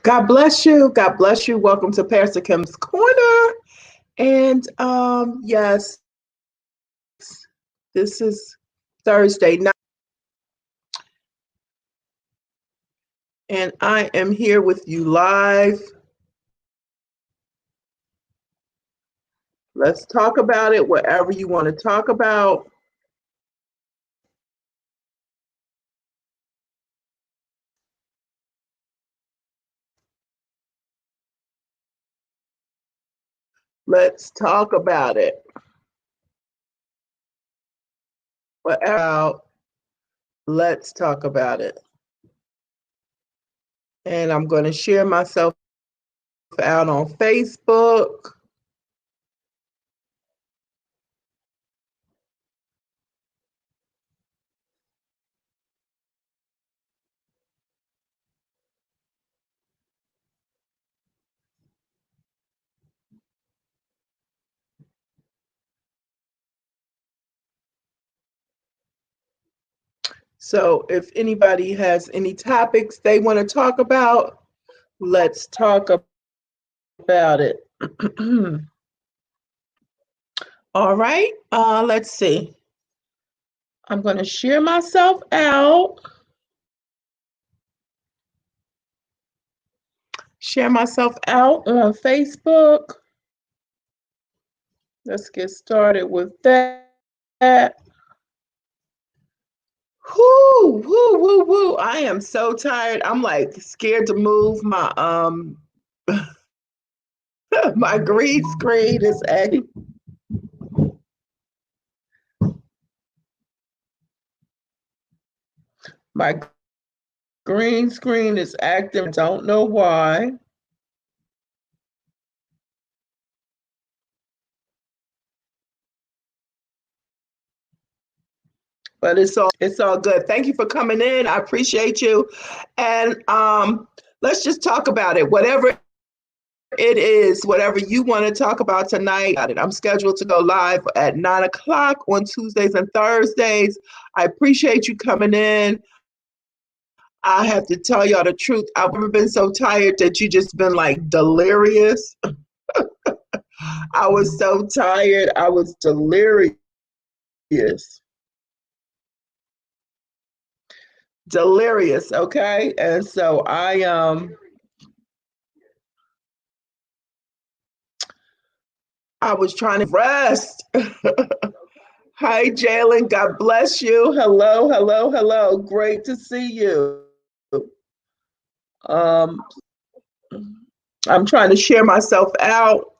God bless you. God bless you. Welcome to Pastor Kim's Corner. And yes, this is Thursday night, and I am here with you live. Let's talk about it, whatever you want to talk about. Let's talk about it. Whatever. Let's talk about it. And I'm going to share myself out on Facebook. So if anybody has any topics they want to talk about, let's talk about it. All right, let's see. I'm going to share myself out. Share myself out on Facebook. Let's get started with that. Whoo, whoo, woo, woo. I am so tired. I'm like scared to move. My my green screen is acting. My green screen is acting. Don't know why. But it's all good. Thank you for coming in. I appreciate you. And let's just talk about it. Whatever it is, whatever you want to talk about tonight. I'm scheduled to go live at 9 o'clock on Tuesdays and Thursdays. I appreciate you coming in. I have to tell y'all the truth. I've never been so tired that you just been like delirious. I was so tired. I was delirious. Delirious, okay? And so I was trying to rest. Hi, Jalen. God bless you. Hello, hello, hello. Great to see you. Um, I'm trying to share myself out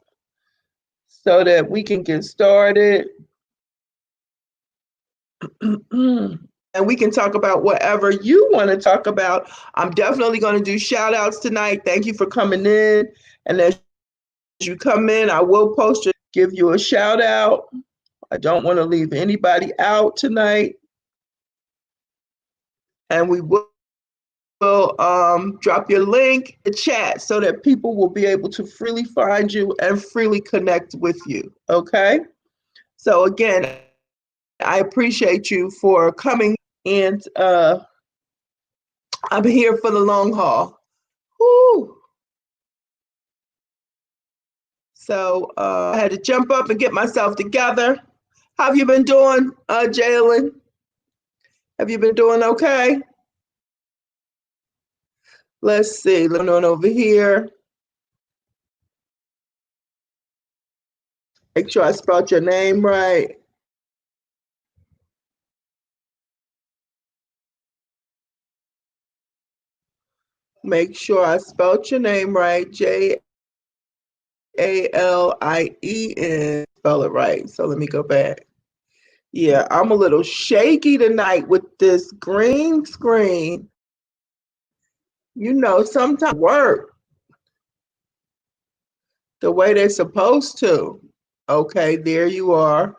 so that we can get started. And we can talk about whatever you want to talk about. I'm definitely going to do shout outs tonight. Thank you for coming in. And as you come in, I will post it, give you a shout out. I don't want to leave anybody out tonight. And we will drop your link in the chat so that people will be able to freely find you and freely connect with you. Okay? So again, I appreciate you for coming, and I'm here for the long haul. Woo. So I had to jump up and get myself together. How have you been doing, Jalen? Have you been doing okay? Let's see. Let me on over here. Make sure I spelled your name right. Make sure I spelled your name right. Jalien. Spell it right. So let me go back. Yeah, I'm a little shaky tonight with this green screen. You know, sometimes work the way they're supposed to. Okay, there you are.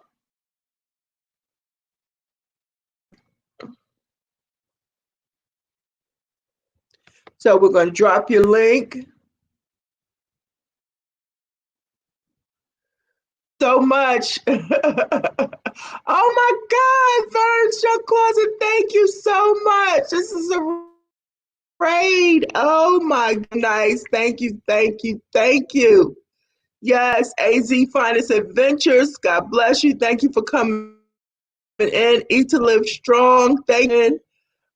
So we're going to drop your link. So much. Oh my God, Vern Show Closet, thank you so much. This is a Great. Oh my, nice. Thank you, thank you, thank you. Yes, AZ Finest Adventures. God bless you. Thank you for coming in. Eat to Live Strong. Thank you.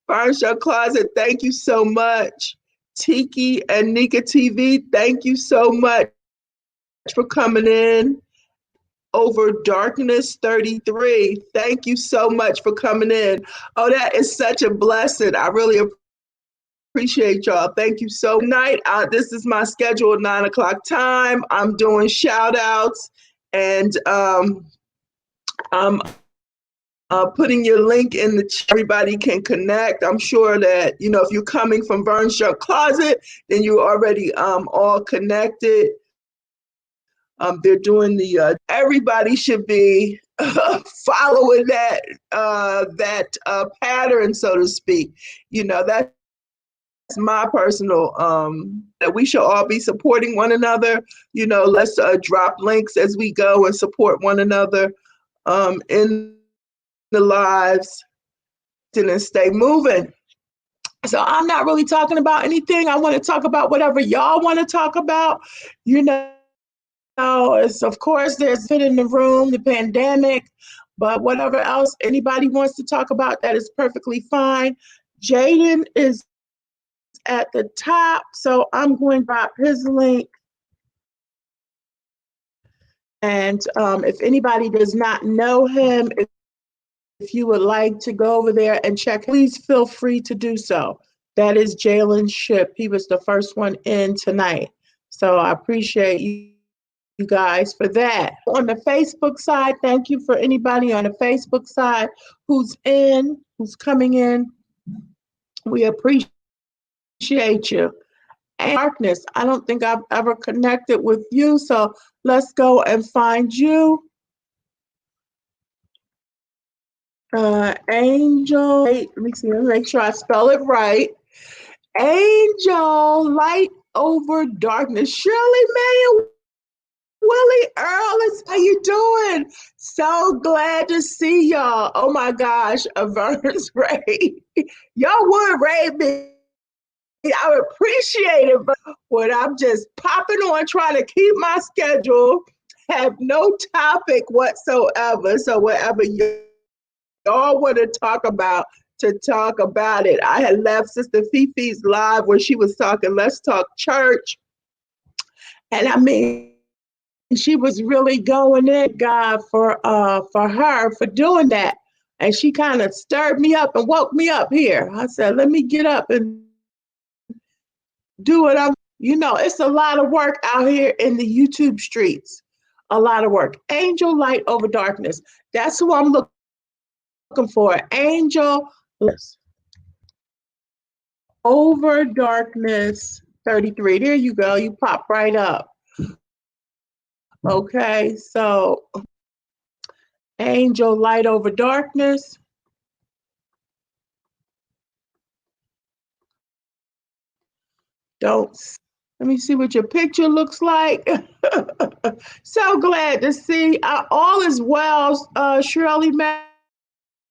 Burns Your Closet. Thank you so much. Tiki and Nika TV. Thank you so much for coming in. Over Darkness 33. Thank you so much for coming in. Oh, that is such a blessing. I really appreciate y'all. Thank you so much. Night. This is my scheduled 9 o'clock time. I'm doing shout outs and I'm putting your link in the chat. Everybody can connect. I'm sure that, you know, if you're coming from Burns Your Closet, then you're already all connected. They're doing the, everybody should be following that pattern, so to speak. You know, that's my personal, that we should all be supporting one another. You know, let's drop links as we go and support one another in the lives and stay moving. So I'm not really talking about anything. I want to talk about whatever y'all want to talk about. You know, it's, of course, there's fit in the room, the pandemic, but whatever else anybody wants to talk about, that is perfectly fine. Jaden is at the top, so I'm going to drop his link. And if anybody does not know him, if you would like to go over there and check, please feel free to do so. That is Jalen Ship. He was the first one in tonight. So I appreciate you guys for that. On the Facebook side, thank you for anybody on the Facebook side who's coming in. We appreciate you. And Darkness, I don't think I've ever connected with you, so let's go and find you. Angel, wait, let me see, let me make sure I spell it right. Angel, Light Over Darkness. Shirley May, Willie Earl, how you doing? So glad to see y'all. Oh my gosh, Avern's Ray. Y'all would raid me. I would appreciate it, but when I'm just popping on, trying to keep my schedule, have no topic whatsoever. So whatever y'all want to talk about, to talk about it. I had left Sister Fifi's live where she was talking Let's Talk Church. And I mean, she was really going in, God, for her for doing that. And she kind of stirred me up and woke me up here. I said, let me get up and do it. You know, it's a lot of work out here in the YouTube streets. A lot of work. Angel Light Over Darkness. That's who I'm looking for. Angel Over Darkness 33. There you go. You pop right up. Okay, so Angel Light Over Darkness. Let me see what your picture looks like. So glad to see. All is well, Shirley May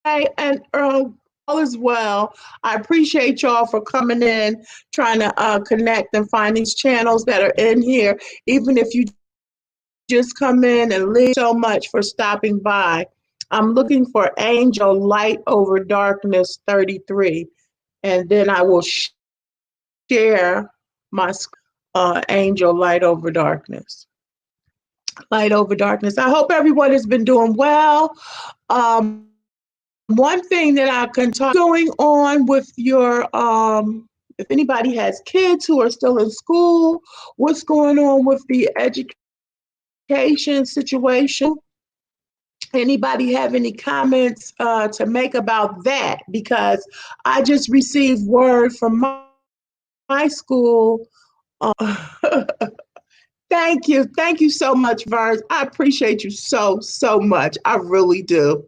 and all is well. I appreciate y'all for coming in, trying to connect and find these channels that are in here. Even if you just come in and leave, so much for stopping by. I'm looking for Angel Light Over Darkness 33, and then I will share my Angel Light Over Darkness. Light Over Darkness. I hope everyone has been doing well. One thing that I can talk going on with your, if anybody has kids who are still in school, what's going on with the education situation? Anybody have any comments to make about that? Because I just received word from my school. Thank you. Thank you so much, Vern. I appreciate you so much. I really do.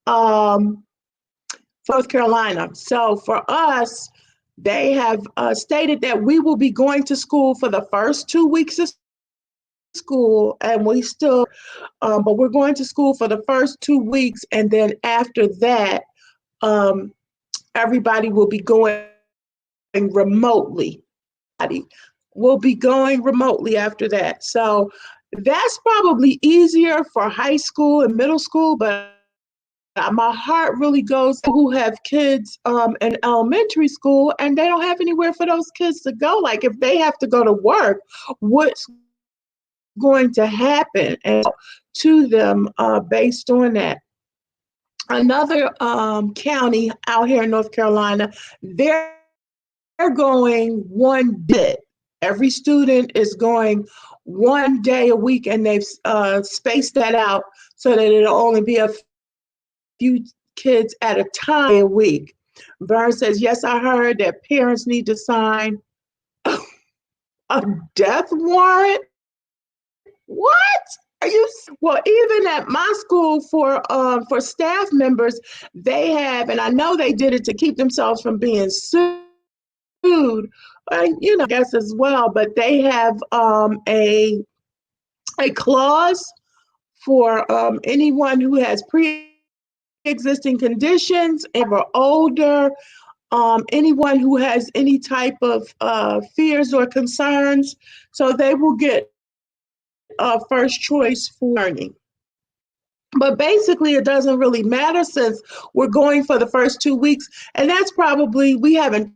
North Carolina. So for us, they have stated that we will be going to school for the first 2 weeks of school, and we still, but we're going to school for the first 2 weeks, and then after that, everybody will be going remotely. Will be going remotely after that. So that's probably easier for high school and middle school, but my heart really goes to who have kids in elementary school and they don't have anywhere for those kids to go. Like if they have to go to work, what's going to happen and to them based on that? Another county out here in North Carolina, they're going one bit. Every student is going one day a week, and they've spaced that out so that it'll only be a few kids at a time a week. Vern says, yes, I heard that parents need to sign a death warrant. What? Are you? Well, even at my school for staff members, they have, and I know they did it to keep themselves from being sued. I guess as well, but they have a clause for anyone who has pre-existing conditions and are older, anyone who has any type of fears or concerns, so they will get first choice for learning. But basically, it doesn't really matter since we're going for the first 2 weeks, and that's probably, we haven't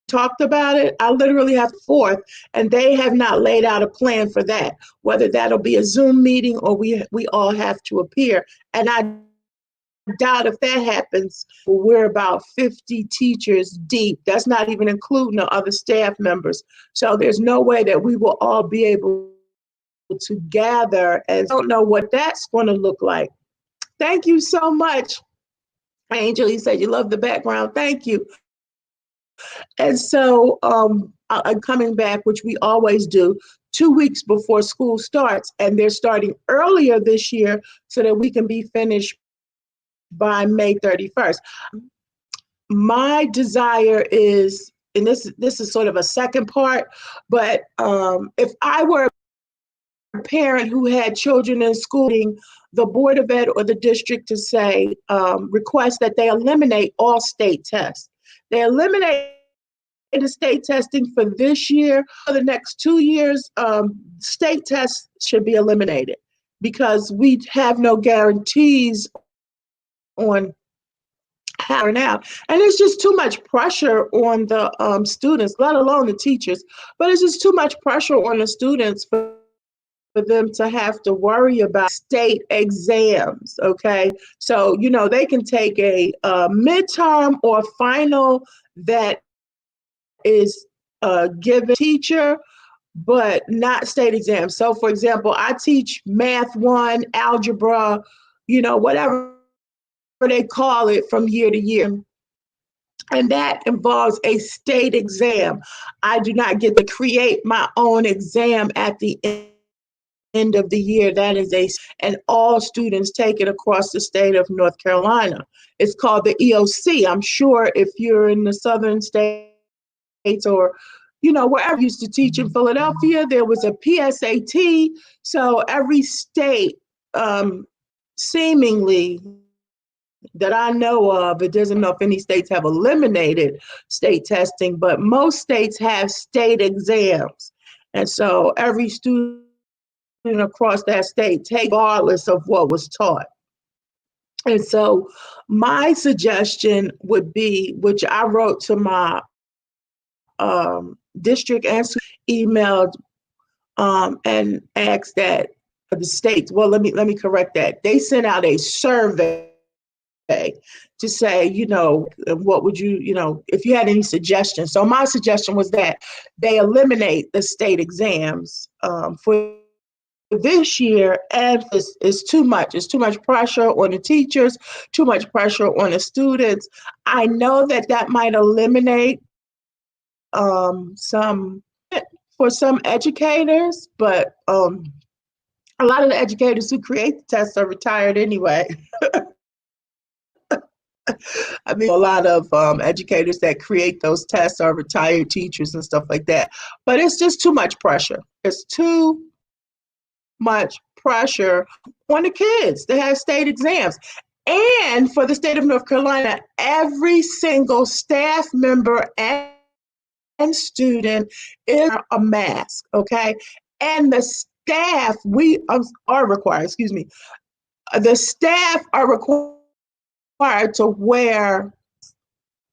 talked about it. I literally have fourth, and they have not laid out a plan for that, whether that'll be a Zoom meeting or we all have to appear. And I doubt if that happens, we're about 50 teachers deep. That's not even including the other staff members. So there's no way that we will all be able to gather, and don't know what that's going to look like. Thank you so much, Angel. You said you love the background. Thank you. And so coming back, which we always do, 2 weeks before school starts, and they're starting earlier this year so that we can be finished by May 31st. My desire is, and this is sort of a second part, but if I were a parent who had children in schooling, the Board of Ed or the district to say, request that they eliminate all state tests. They eliminate the state testing for this year. For the next 2 years, state tests should be eliminated because we have no guarantees on how and out. And it's just too much pressure on the students, let alone the teachers, but it's just too much pressure on the students for them to have to worry about state exams, okay? So, they can take a midterm or final that is given teacher, but not state exams. So for example, I teach Math 1, algebra, whatever they call it from year to year. And that involves a state exam. I do not get to create my own exam at the end of the year. That is and all students take it across the state of North Carolina. It's called the EOC. I'm sure if you're in the southern states or wherever I used to teach in Philadelphia, there was a PSAT. So every state, seemingly that I know of, it doesn't know if any states have eliminated state testing, but most states have state exams. And so every student across that state, regardless of what was taught. And so my suggestion would be, which I wrote to my district and emailed and asked that the states, well, let me correct that. They sent out a survey to say, what would you, if you had any suggestions. So my suggestion was that they eliminate the state exams for this year, and it's too much. It's too much pressure on the teachers, too much pressure on the students. I know that might eliminate some for some educators, but a lot of the educators who create the tests are retired anyway. I mean, a lot of educators that create those tests are retired teachers and stuff like that. But it's just too much pressure. It's too much pressure on the kids to have state exams. And for the state of North Carolina, every single staff member and student is a mask, okay? And the staff, we are required, excuse me, the staff are required to wear.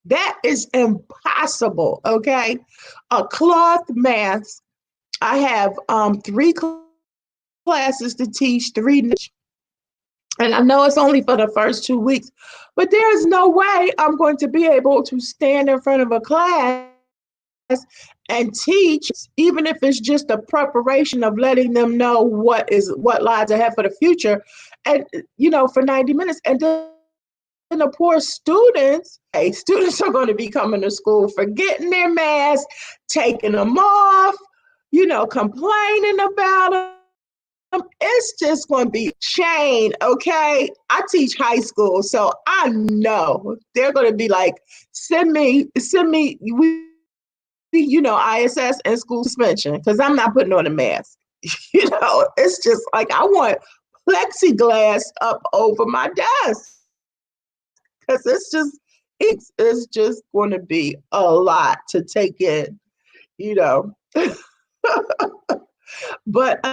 That is impossible, okay? A cloth mask. I have three classes to teach, three, and I know it's only for the first 2 weeks, but there is no way I'm going to be able to stand in front of a class and teach, even if it's just a preparation of letting them know what lies ahead for the future, and for 90 minutes. And then the poor students, hey, students are going to be coming to school forgetting their masks, taking them off, complaining about them. It's just going to be chain, okay? I teach high school, so I know they're going to be like, send me, ISS and school suspension, because I'm not putting on a mask. It's just like I want plexiglass up over my desk, because it's just going to be a lot to take in, But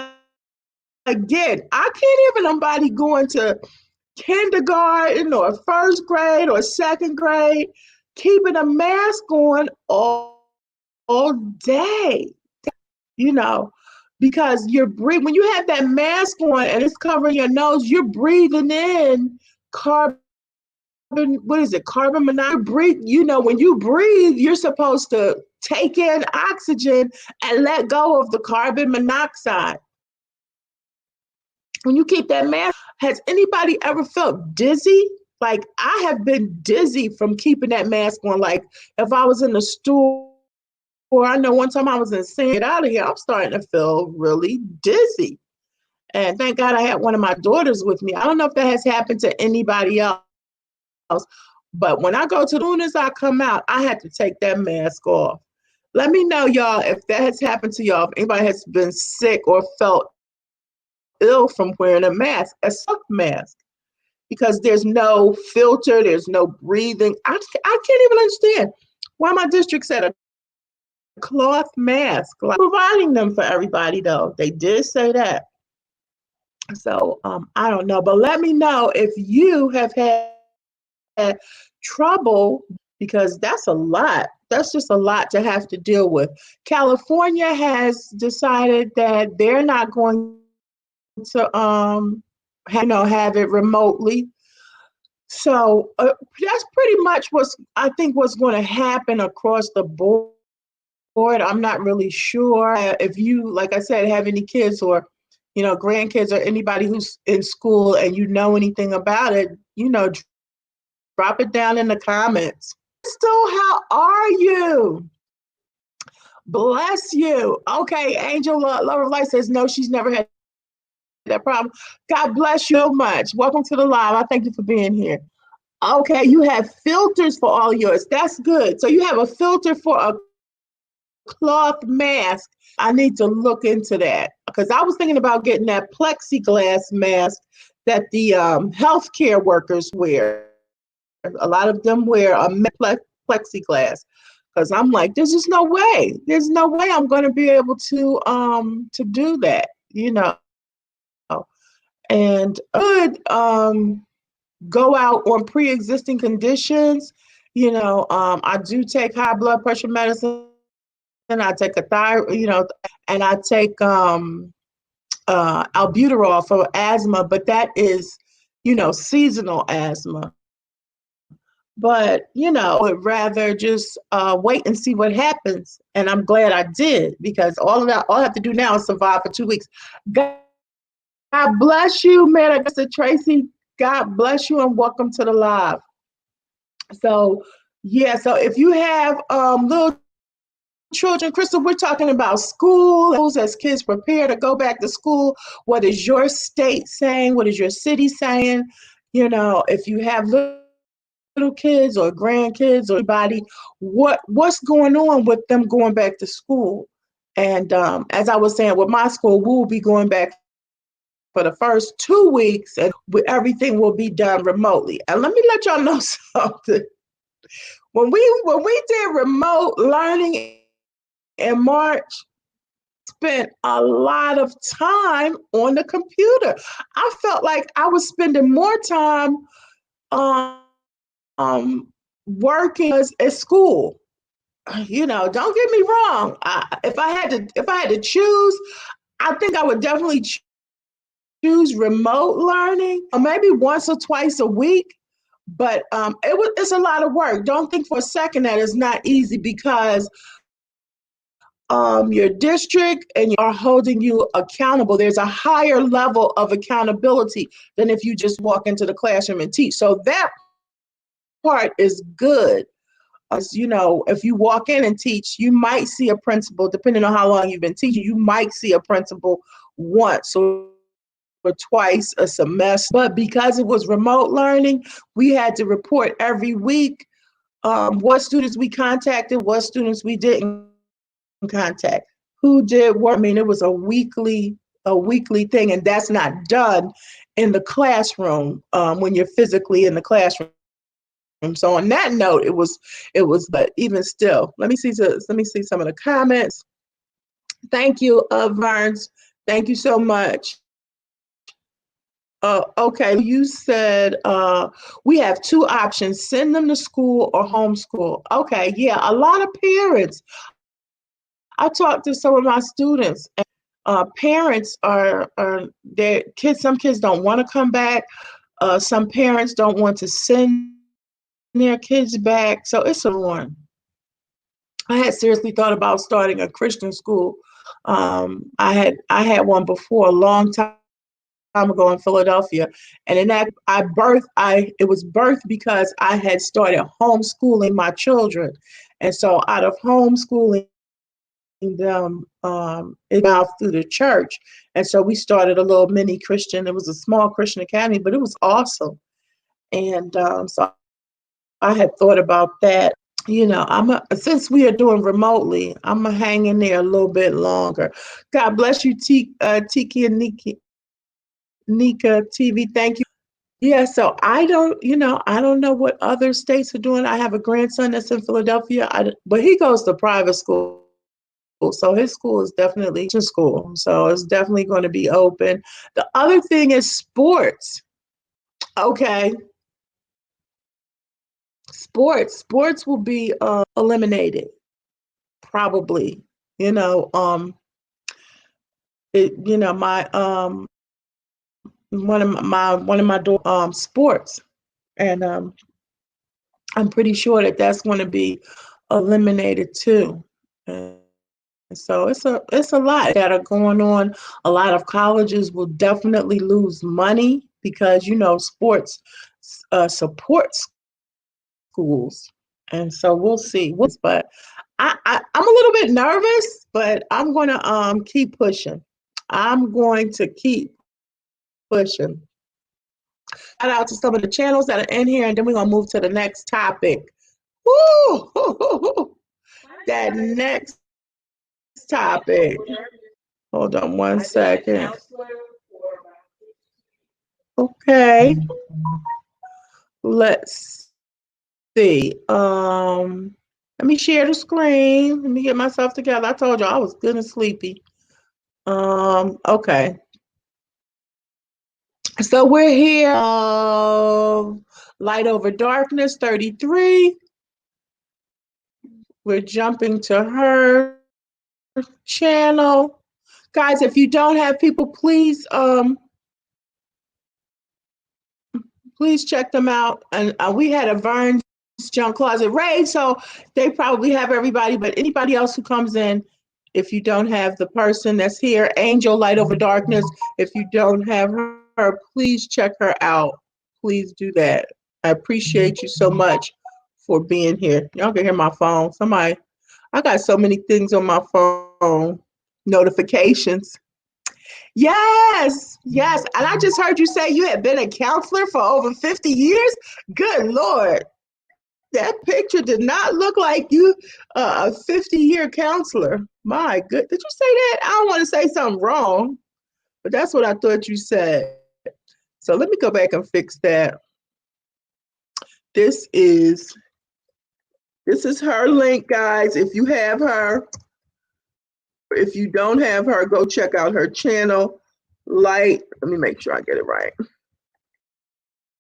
again, I can't even somebody going to kindergarten or first grade or second grade keeping a mask on all day, because you're breathing. When you have that mask on and it's covering your nose, you're breathing in carbon. What is it? Carbon monoxide. Breathe. When you breathe, you're supposed to take in oxygen and let go of the carbon monoxide. When you keep that mask, has anybody ever felt dizzy? Like, I have been dizzy from keeping that mask on. Like, if I was in the store, or I know one time I was in San, get out of here, I'm starting to feel really dizzy. And thank God I had one of my daughters with me. I don't know if that has happened to anybody else, but when I go to, as soon as I come out, I had to take that mask off. Let me know, y'all, if that has happened to y'all, if anybody has been sick or felt ill from wearing a mask, a soft mask, because there's no filter, there's no breathing. I can't even understand why my district said a cloth mask, like providing them for everybody, though. They did say that. So I don't know, but let me know if you have had trouble, because that's a lot. That's just a lot to have to deal with. California has decided that they're not going to have it remotely. So that's pretty much what's going to happen across the board. I'm not really sure if you, like I said, have any kids or grandkids or anybody who's in school and anything about it. Drop it down in the comments. Crystal, how are you? Bless you. Okay, Angel Love of Light says no, she's never had that problem. God bless you so much. Welcome to the live. I thank you for being here. Okay, you have filters for all yours. That's good. So you have a filter for a cloth mask. I need to look into that, because I was thinking about getting that plexiglass mask that the healthcare workers wear. A lot of them wear a plexiglass, because I'm like, there's just no way. There's no way I'm going to be able to do that, and could go out on pre-existing conditions. I do take high blood pressure medicine. I take a thyroid, and I take albuterol for asthma, but that is, seasonal asthma. But, I would rather just wait and see what happens. And I'm glad I did, because all I have to do now is survive for 2 weeks. God bless you, man. Mr. Tracy, God bless you, and welcome to the live. So, yeah, so if you have little children, Crystal, we're talking about schools as kids prepare to go back to school. What is your state saying? What is your city saying? If you have little kids or grandkids or anybody, what's going on with them going back to school? And as I was saying, with my school, we will be going back for the first 2 weeks, and everything will be done remotely. And let me let y'all know something. When we did remote learning in March, spent a lot of time on the computer. I felt like I was spending more time um, working at school. You know, don't get me wrong. If I had to choose, I think I would definitely choose remote learning, or maybe once or twice a week. But it's a lot of work. Don't think for a second that it's not easy, because your district and are holding you accountable. There's a higher level of accountability than if you just walk into the classroom and teach. So that part is good. As you know, if you walk in and teach, you might see a principal, depending on how long you've been teaching, you might see a principal once or twice a semester. But because it was remote learning, we had to report every week what students we contacted, what students we didn't contact, who did what. I mean, it was a weekly thing, and that's not done in the classroom when you're physically in the classroom. So on that note, but even still, let me see some of the comments. Thank you, Verns. Thank you so much. Okay, you said we have two options: send them to school or homeschool. Okay, yeah, a lot of parents. I talked to some of my students, and parents are their kids. Some kids don't want to come back. Some parents don't want to send their kids back. So it's a one. I had seriously thought about starting a Christian school. I had one before, a long time ago in Philadelphia, and in that it was birthed because I had started homeschooling my children, and so out of homeschooling them, it out through the church, and so we started a little mini Christian. It was a small Christian academy, but it was awesome, and so I had thought about that. You know, since we are doing remotely, I'm gonna hang in there a little bit longer. God bless you, Tiki and Nika TV. Thank you. Yeah, so I don't know what other states are doing. I have a grandson that's in Philadelphia, but he goes to private school, so his school is definitely a school. So it's definitely going to be open. The other thing is sports. Okay, sports will be eliminated probably. You know, my one of my sports, and I'm pretty sure that that's going to be eliminated too. And so it's a lot that are going on. A lot of colleges will definitely lose money because sports supports schools, and so we'll see. But I'm a little bit nervous, but I'm going to keep pushing. I'm going to keep pushing. Shout out to some of the channels that are in here, and then we're gonna move to the next topic. Woo! That next topic. Hold on one second. Okay. Let's see. Let me share the screen. Let me get myself together. I told you I was good and sleepy. Okay. So we're here. Light Over Darkness 33. We're jumping to her channel. Guys, if you don't have people, please check them out. And we had a Vern's Junk Closet raid, so they probably have everybody, but anybody else who comes in, if you don't have the person that's here, Angel Light Over Darkness, if you don't have her, please check her out. Please do that. I appreciate you so much for being here. Y'all can hear my phone. I got so many things on my phone, notifications. Yes, yes. And I just heard you say you had been a counselor for over 50 years. Good Lord. That picture did not look like you, a 50-year counselor. My good. Did you say that? I don't want to say something wrong, but that's what I thought you said. So let me go back and fix that. This is her link, guys. If you have her, If you don't have her, go check out her channel. Light, let me make sure I get it right.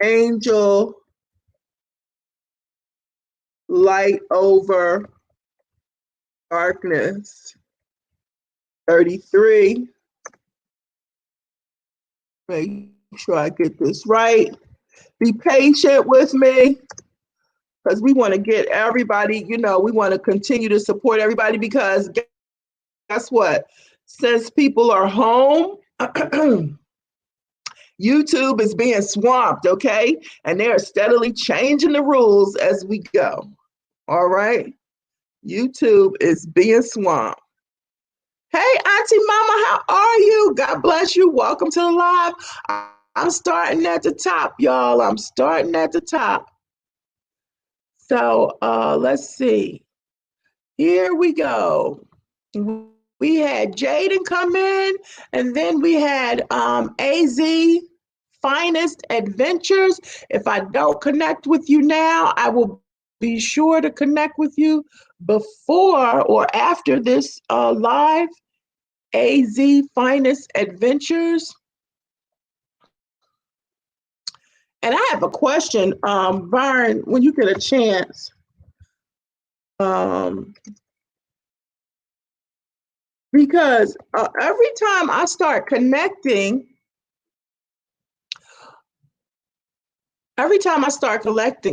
Angel Light Over Darkness 33. Make sure I get this right. Be patient with me because we want to get everybody, we want to continue to support everybody because guess what? Since people are home, YouTube is being swamped, okay? And they are steadily changing the rules as we go. All right? YouTube is being swamped. Hey, Auntie Mama, how are you? God bless you. Welcome to the live. I'm starting at the top, y'all. I'm starting at the top. So let's see. Here we go. We had Jaden come in, and then we had AZ Finest Adventures. If I don't connect with you now, I will be sure to connect with you before or after this live. AZ Finest Adventures. And I have a question, Vern, when you get a chance. Because every time I start connecting,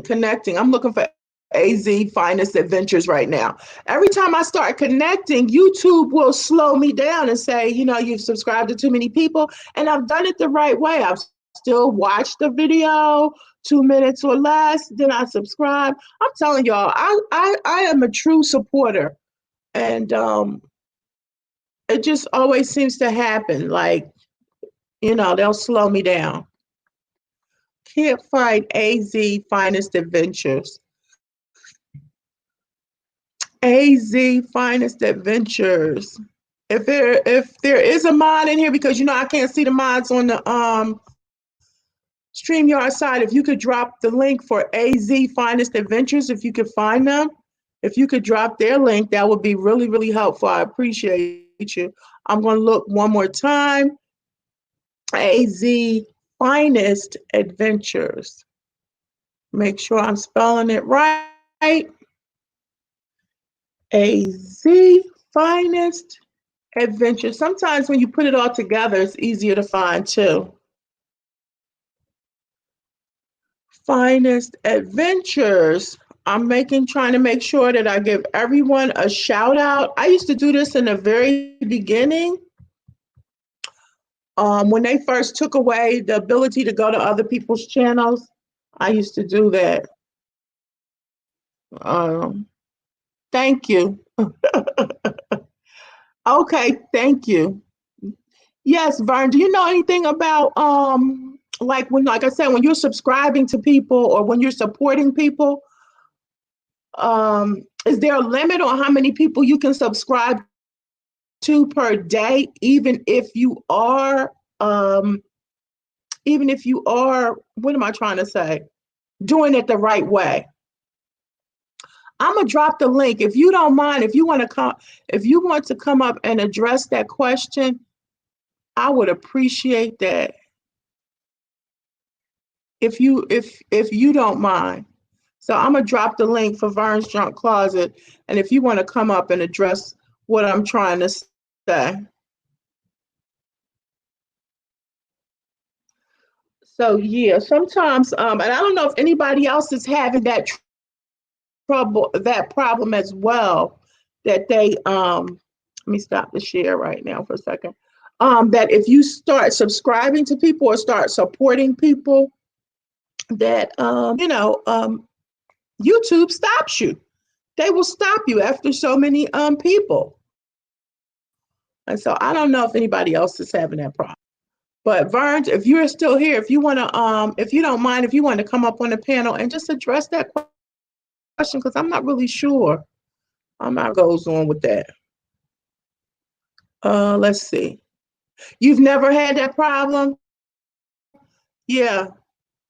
connecting, I'm looking for AZ Finest Adventures right now. Every time I start connecting, YouTube will slow me down and say, you've subscribed to too many people. And I've done it the right way. I've still watched the video, 2 minutes or less, then I subscribe. I'm telling y'all, I am a true supporter. And it just always seems to happen. Like, they'll slow me down. Can't find AZ Finest Adventures. AZ Finest Adventures. If there is a mod in here, because I can't see the mods on the StreamYard side, if you could drop the link for AZ Finest Adventures, if you could find them, if you could drop their link, that would be really, really helpful. I appreciate you. I'm going to look one more time. AZ Finest Adventures. Make sure I'm spelling it right. AZ Finest Adventures. Sometimes when you put it all together, it's easier to find too. Finest Adventures. I'm trying to make sure that I give everyone a shout out. I used to do this in the very beginning. When they first took away the ability to go to other people's channels, I used to do that. Thank you. Okay, thank you. Yes, Vern, do you know anything about like I said, when you're subscribing to people or when you're supporting people, is there a limit on how many people you can subscribe to per day, even if you are what am I trying to say? Doing it the right way. I'm gonna drop the link. If you don't mind, if you want to come up and address that question, I would appreciate that. If you don't mind. So I'm gonna drop the link for Vern's Junk Closet, and if you want to come up and address what I'm trying to say. So yeah, sometimes, and I don't know if anybody else is having that problem as well, that they let me stop the share right now for a second. That if you start subscribing to people or start supporting people, that YouTube stops you. They will stop you after so many people. And so I don't know if anybody else is having that problem. But Vern, if you're still here, if you want to, if you don't mind, if you want to come up on the panel and just address that question, because I'm not really sure how it goes on with that. Let's see. You've never had that problem? Yeah.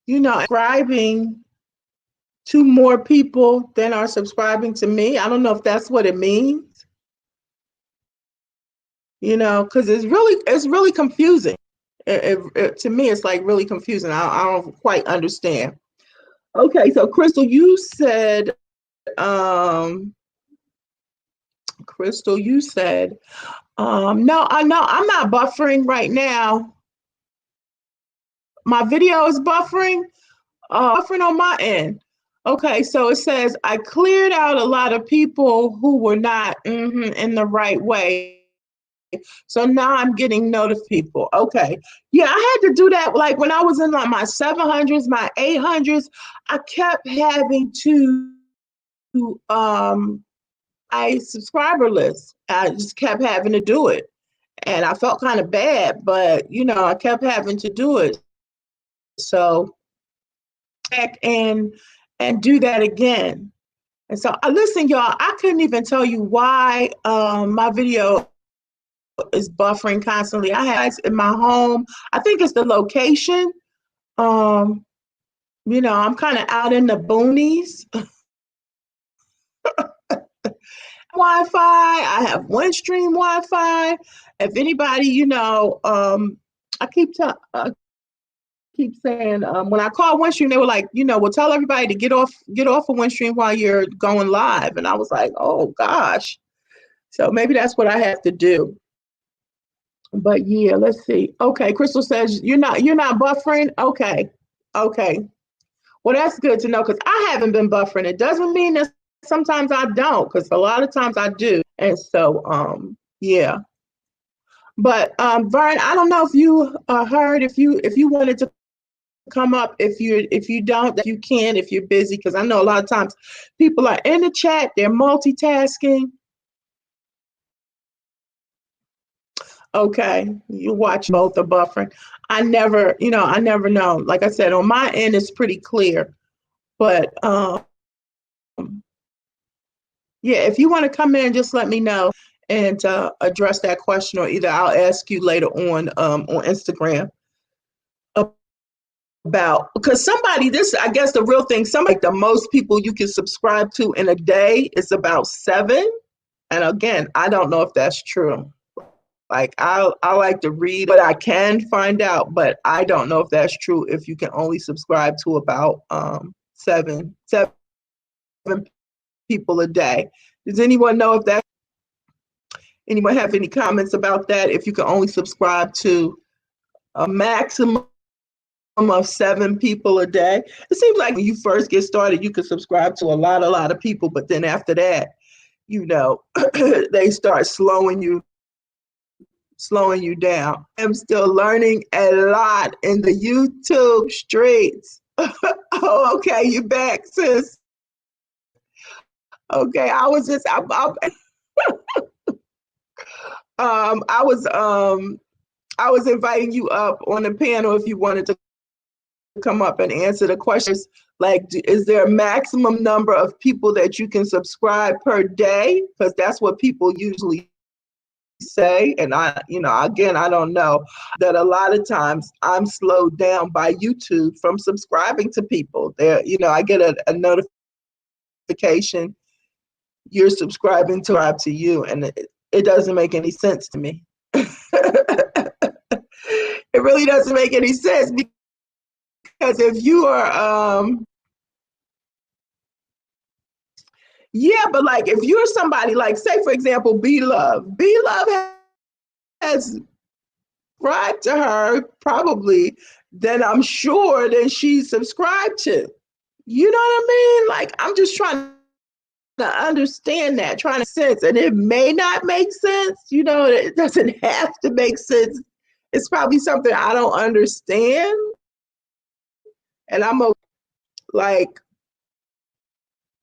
Subscribing to more people than are subscribing to me. I don't know if that's what it means. because it's really confusing. To me, it's like really confusing. I don't quite understand. Okay, so Crystal, you said, um, Crystal, you said, no, I'm not buffering right now. My video is buffering, buffering on my end. Okay, so it says I cleared out a lot of people who were not in the right way. So now I'm getting notified people. Okay. Yeah, I had to do that. Like when I was in like my 700s, my 800s, I kept having to I subscriber list. I just kept having to do it. And I felt kind of bad, but I kept having to do it. So back and do that again. And so listen, y'all, I couldn't even tell you why my video is buffering constantly. I have in my home. I think it's the location. Um, I'm kind of out in the boonies. Wi-Fi. I have OneStream Wi-Fi. If anybody, I keep saying when I call OneStream, they were like, well, tell everybody to get off of OneStream while you're going live. And I was like, oh gosh. So maybe that's what I have to do. But yeah, let's see. Okay, Crystal says you're not buffering. Okay, okay. Well, that's good to know because I haven't been buffering. It doesn't mean that sometimes I don't, because a lot of times I do. And so, yeah. But Vern, I don't know if you heard if you wanted to come up. If you don't, that you can if you're busy, because I know a lot of times people are in the chat, they're multitasking. Okay, you watch both are buffering. I never know. Like I said, on my end, it's pretty clear. But yeah, if you want to come in, just let me know and address that question, or either I'll ask you later on Instagram about, because this I guess the real thing, somebody, like the most people you can subscribe to in a day is about 7. And again, I don't know if that's true. Like I like to read, but I can find out, but I don't know if that's true. If you can only subscribe to about seven people a day. Does anyone know if that? Anyone have any comments about that? If you can only subscribe to a maximum of 7 people a day, it seems like when you first get started, you can subscribe to a lot of people, but then after that, they start slowing you down. I'm still learning a lot in the YouTube streets. Oh, okay, you back, sis. Okay, I was just I was inviting you up on the panel if you wanted to come up and answer the questions. Like, is there a maximum number of people that you can subscribe per day? Because that's what people usually say. And again, I don't know, that a lot of times I'm slowed down by YouTube from subscribing to people. I get a notification, you're subscribing to you, and it doesn't make any sense to me. It really doesn't make any sense, because if you are yeah, but like if you're somebody like, say for example, B Love has subscribed to her, probably, then I'm sure that she's subscribed to. You know what I mean? Like, I'm just trying to understand that, trying to sense, and it may not make sense. It doesn't have to make sense. It's probably something I don't understand, and I'm like,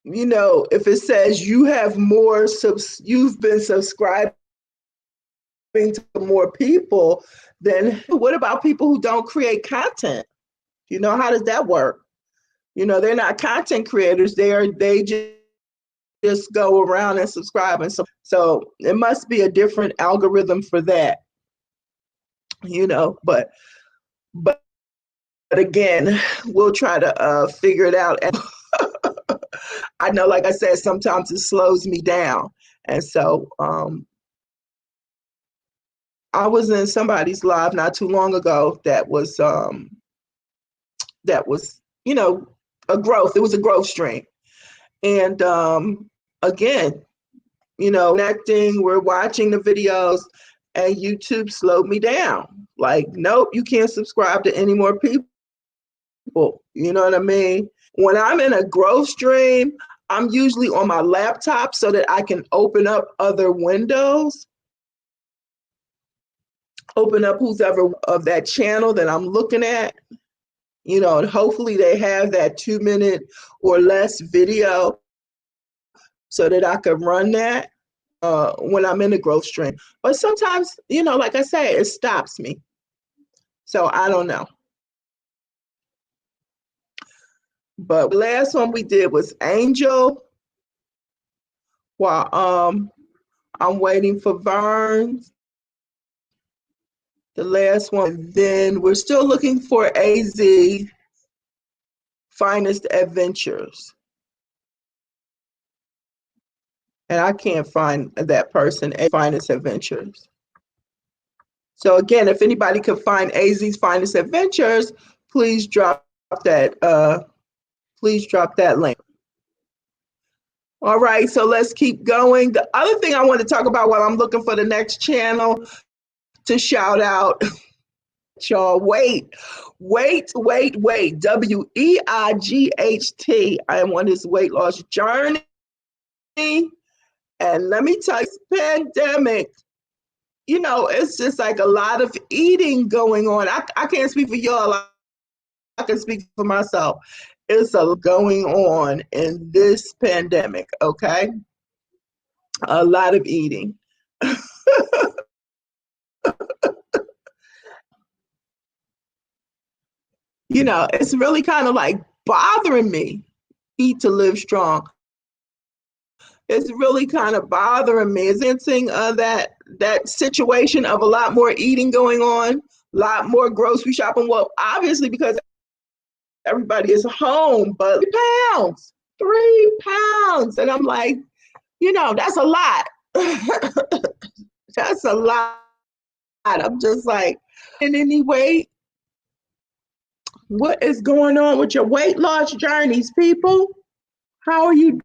if it says you've been subscribing to more people, then what about people who don't create content? How does that work? They're not content creators. They just go around and subscribe, and so it must be a different algorithm for that. But again, we'll try to figure it out. And I know, like I said, sometimes it slows me down, and so I was in somebody's live not too long ago that was you know, a growth. It was a growth stream. And again, you know, connecting, we're watching the videos, and YouTube slowed me down. Like, nope, you can't subscribe to any more people. You know what I mean? When I'm in a growth stream, I'm usually on my laptop so that I can open up other windows, open up who's ever of that channel that I'm looking at, you know, and hopefully they have that 2 minute or less video so that I could run that when I'm in the growth stream. But sometimes, you know, like I say, it stops me. So I don't know. But the last one we did was Angel. While I'm waiting for Vern. The last one. Then we're still looking for AZ Finest Adventures. And I can't find that person, Finest Adventures. So again, if anybody could find AZ's Finest Adventures, please drop that link. All right, so let's keep going. The other thing I want to talk about while I'm looking for the next channel to shout out, y'all, Weight. WEIGHT. I am on this weight loss journey. And let me tell you, this pandemic, you know, it's just like a lot of eating going on. I can't speak for y'all. I can speak for myself. It's a lot going on in this pandemic, okay? A lot of eating. You know, it's really kind of like bothering me. Eat to Live Strong. It's really kind of bothering me. Is sensing that situation of a lot more eating going on, a lot more grocery shopping. Well, obviously because everybody is home, but 3 pounds. And I'm like, you know, that's a lot. That's a lot. I'm just like, in any weight, what is going on with your weight loss journeys, people? How are you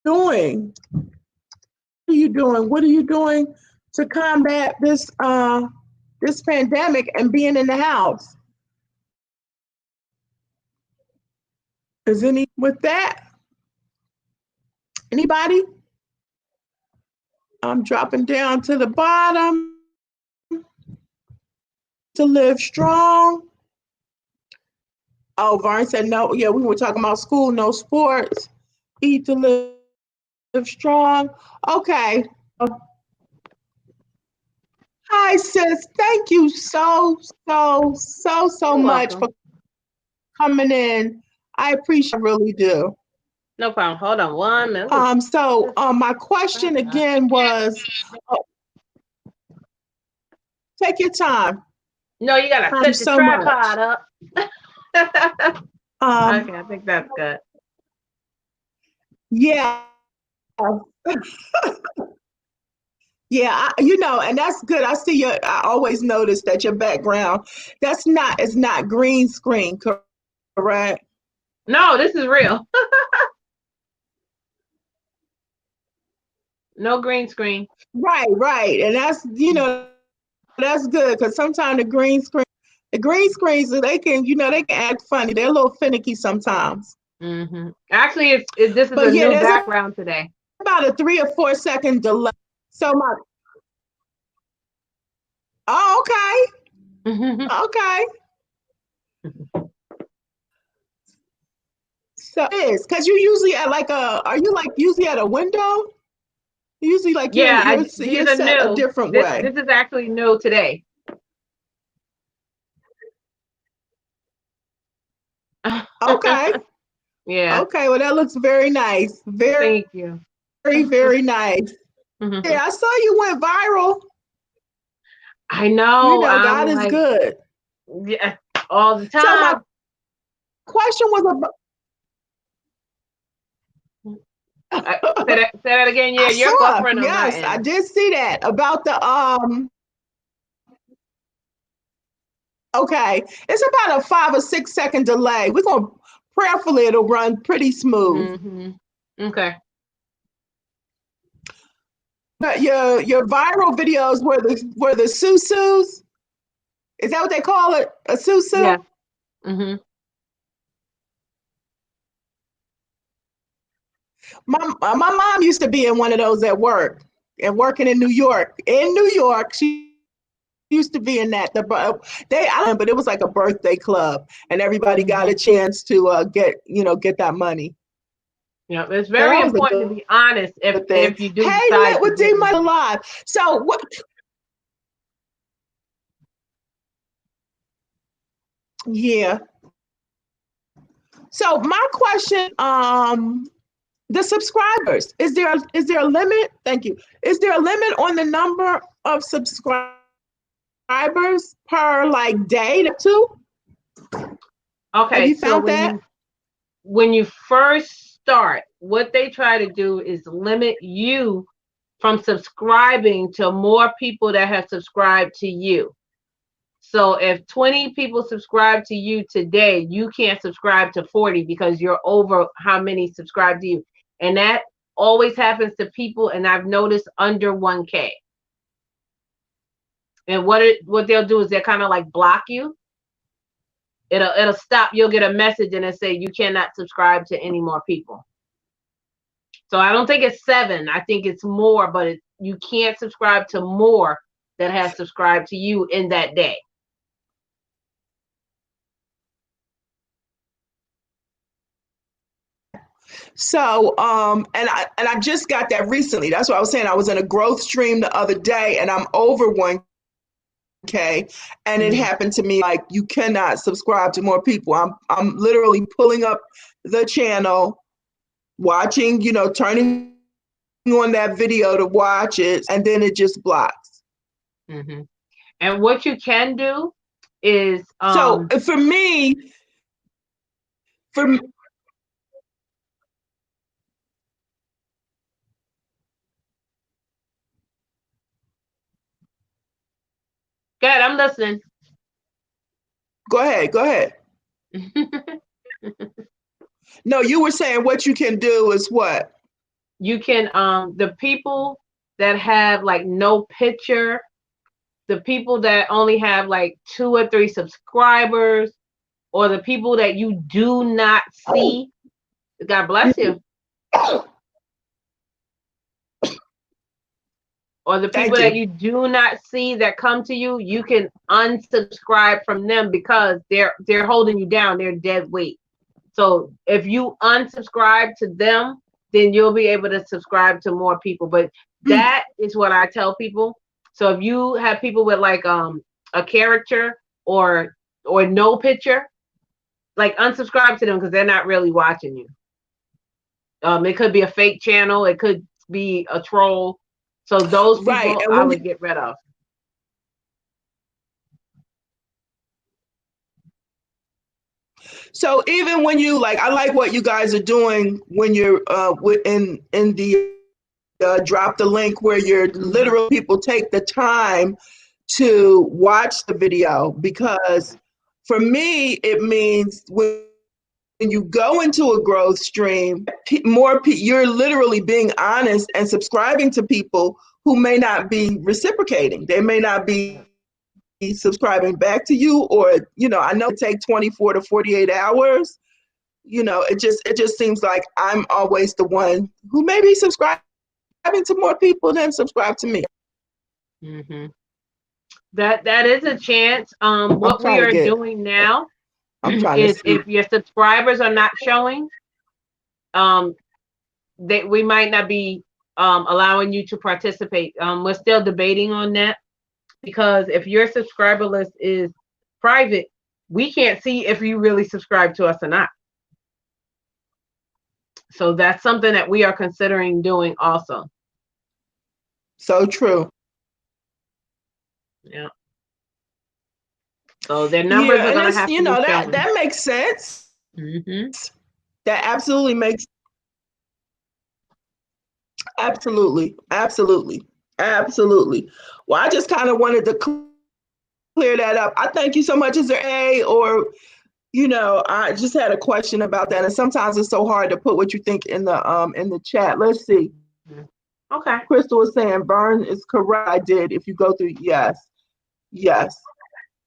doing? What are you doing? What are you doing to combat this this pandemic and being in the house? Is any with that? Anybody? I'm dropping down to the bottom. To Live Strong. Oh, Vern said no. Yeah, we were talking about school, no sports. Eat to Live Strong. Okay. Hi, sis. Thank you so much for coming in. I appreciate it, I really do. No problem. Hold on 1 minute. So my question again was, take your time. No, you gotta set the tripod up. Okay, I think that's good. Yeah. Yeah, you know, and that's good. I always notice that your background, it's not green screen, correct? No, this is real. No green screen. Right. And that's, you know, that's good because sometimes the green screens, they can, you know, they can act funny. They're a little finicky sometimes. Mm-hmm. Actually, this is a new background today. About a 3 or 4 second delay. So okay. Okay. So it is because you usually are you like usually at a window? Usually like you're set a different way. This is actually new today. Okay. Yeah. Okay, well that looks very nice. Thank you. Very nice. Yeah, I saw you went viral. I know. You know, God is good. Yeah, all the time. So my question was say that again. Yeah, you're buffering on my end. I did see that about the Okay, it's about a 5 or 6 second delay. We're gonna prayerfully it'll run pretty smooth. Okay. But your viral videos were the susus. Is that what they call it? A susu? Yeah. My mom used to be in one of those at work and working in New York. In New York, she used to be in that. I don't know, but it was like a birthday club, and everybody got a chance to get that money. Yeah, it's So very that was a important to be honest good thing. if you do Hey, decide Lit to with get D into Money it. Live. So what? Yeah. So my question, the subscribers, is there a limit? Thank you. Is there a limit on the number of subscribers per like day too? Have Okay, you so found that? when you first start, what they try to do is limit you from subscribing to more people that have subscribed to you. So if 20 people subscribe to you today, you can't subscribe to 40 because you're over how many subscribe to you. And that always happens to people, and I've noticed under 1K. And what they'll do is they'll kind of like block you. It'll stop. You'll get a message and it'll say you cannot subscribe to any more people. So I don't think it's 7. I think it's more, but you can't subscribe to more that has subscribed to you in that day. So, and I just got that recently. That's what I was saying. I was in a growth stream the other day, and I'm over 1K, and it happened to me like you cannot subscribe to more people. I'm literally pulling up the channel, watching, turning on that video to watch it, and then it just blocks. And what you can do is so for me. Good, I'm listening. Go ahead. No, you were saying what you can do is what? You can the people that have like no picture, the people that only have like 2 or 3 subscribers, or the people that you do not see. God bless you. Or the people that you do not see that come to you, you can unsubscribe from them because they're holding you down. They're dead weight. So if you unsubscribe to them, then you'll be able to subscribe to more people. But that is what I tell people. So if you have people with like a character or no picture, like unsubscribe to them because they're not really watching you. It could be a fake channel. It could be a troll. So those people I would get rid of. So even when you I like what you guys are doing when you're in the drop the link where you're literal people take the time to watch the video, because for me it means when you go into a growth stream, you're literally being honest and subscribing to people who may not be reciprocating. They may not be subscribing back to you, or I know it takes 24 to 48 hours. It just seems like I'm always the one who may be subscribing to more people than subscribe to me. That is a chance. What we are doing now is if your subscribers are not showing, we might not be allowing you to participate. We're still debating on that, because if your subscriber list is private, we can't see if you really subscribe to us or not. So that's something that we are considering doing also. So true. Yeah. So their numbers are going to have to be showing. That makes sense. That absolutely makes. Absolutely. Well, I just kind of wanted to clear that up. I thank you so much. Is there a or you know, I just had a question about that, and sometimes it's so hard to put what you think in the chat. Let's see. Okay. Crystal was saying Vern is correct. I did. If you go through, yes, yes.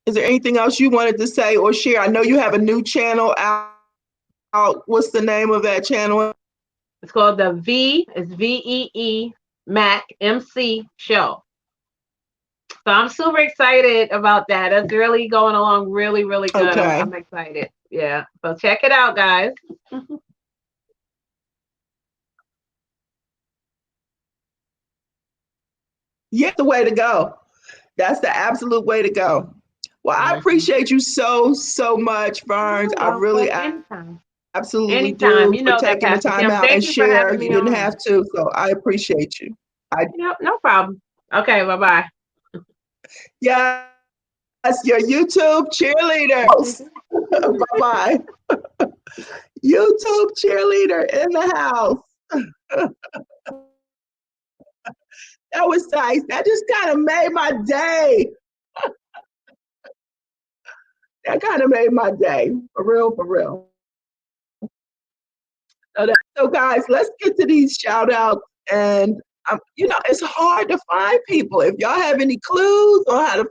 Is there anything else you wanted to say or share? I know you have a new channel out. What's the name of that channel? It's called the it's VEE Mac MC show. So I'm super excited about that. It's really going along really, really good. Okay. I'm excited. Yeah. So check it out, guys. Yeah, the way to go. That's the absolute way to go. Well, I appreciate you so much, Burns. I really Anytime. absolutely Anytime. do You for know that, taking the Pastor time Tim. out and Thank you for share. having You me didn't on. have to, so I appreciate you. Yep, no problem. Okay, bye-bye. Yes, your YouTube cheerleaders. Bye-bye. YouTube cheerleader in the house. That was nice. That just kind of made my day. That kind of made my day. For real, for real. So guys, let's get to these shout outs. And, you know, it's hard to find people. If y'all have any clues on how to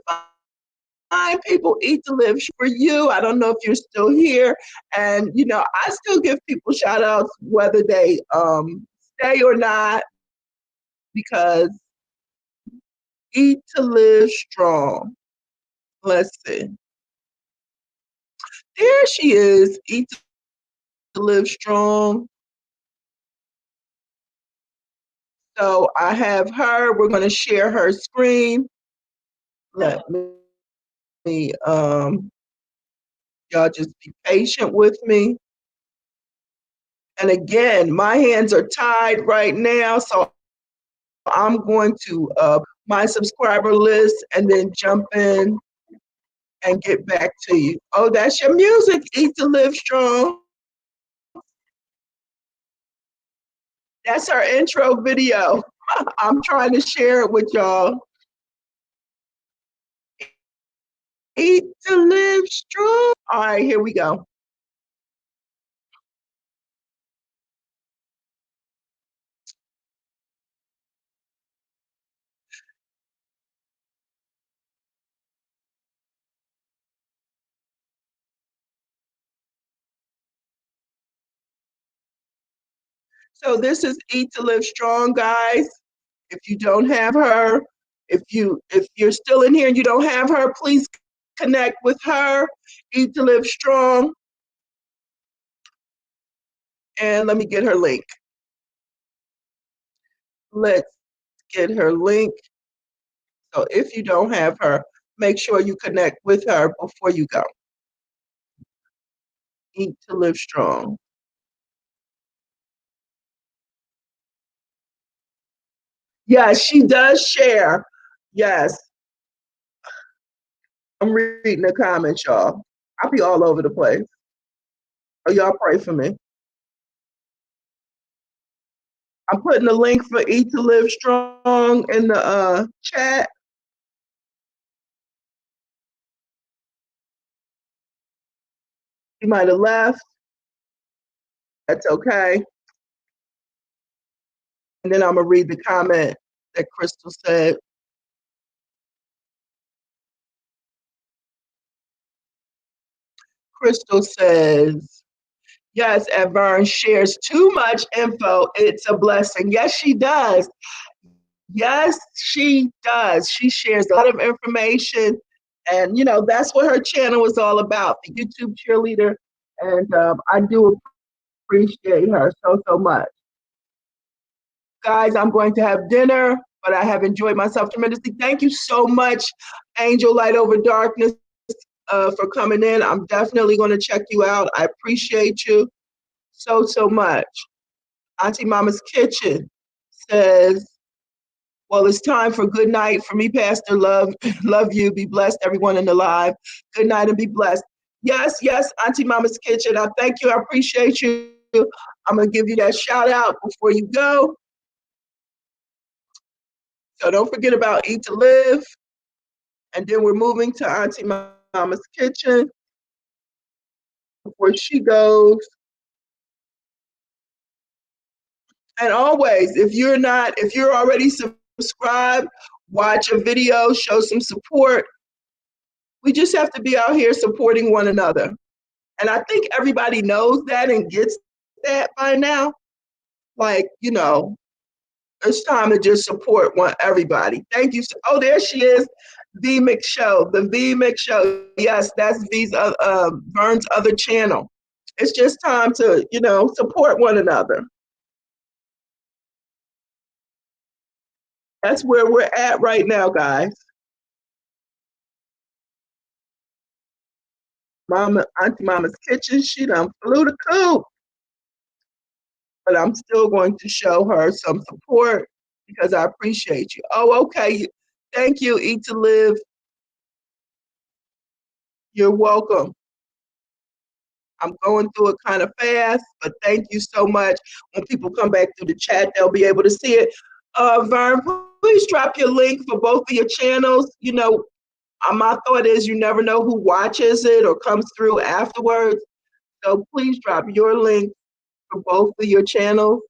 find people, Eat to Live for you. I don't know if you're still here. And, you know, I still give people shout outs whether they stay or not, because Eat to Live Strong. Let's see. There she is, Eat to Live Strong. So I have her. We're going to share her screen. Let me, y'all just be patient with me. And again, my hands are tied right now, so I'm going to my subscriber list and then jump in and get back to you. Oh, that's your music, Eat to Live Strong. That's our intro video. I'm trying to share it with y'all. Eat to Live Strong. All right, here we go. So this is Eat to Live Strong, guys. If you don't have her, if you're still in here and you don't have her, please connect with her. Eat to Live Strong. And let me get her link. Let's get her link. So if you don't have her, make sure you connect with her before you go. Eat to Live Strong. Yes, she does share. Yes. I'm reading the comments, y'all. I'll be all over the place. Oh, y'all pray for me. I'm putting the link for Eat to Live Strong in the chat. She might have left. That's okay. And then I'm going to read the comment that Crystal said. Crystal says, yes, Vern shares too much info. It's a blessing. Yes, she does. Yes, she does. She shares a lot of information. And, you know, that's what her channel is all about, the YouTube cheerleader. And I do appreciate her so much. Guys, I'm going to have dinner, but I have enjoyed myself tremendously. Thank you so much, Angel Light Over Darkness, for coming in. I'm definitely going to check you out. I appreciate you so much. Auntie Mama's Kitchen says, well, it's time for good night for me, Pastor. Love you. Be blessed, everyone in the live. Good night and be blessed. Yes, Auntie Mama's Kitchen. I thank you. I appreciate you. I'm going to give you that shout out before you go. So don't forget about Eat to Live. And then we're moving to Auntie Mama's Kitchen before she goes. And always, if you're already subscribed, watch a video, show some support. We just have to be out here supporting one another. And I think everybody knows that and gets that by now. Like, it's time to just support everybody. Thank you. Oh, there she is, V McShow, the V McShow. Yes, that's Vern's other channel. It's just time to, support one another. That's where we're at right now, guys. Auntie Mama's Kitchen, she done flew the coop. But I'm still going to show her some support because I appreciate you. Oh, okay. Thank you, Eat to Live. You're welcome. I'm going through it kind of fast, but thank you so much. When people come back through the chat, they'll be able to see it. Vern, please drop your link for both of your channels. My thought is you never know who watches it or comes through afterwards. So please drop your link for both of your channels.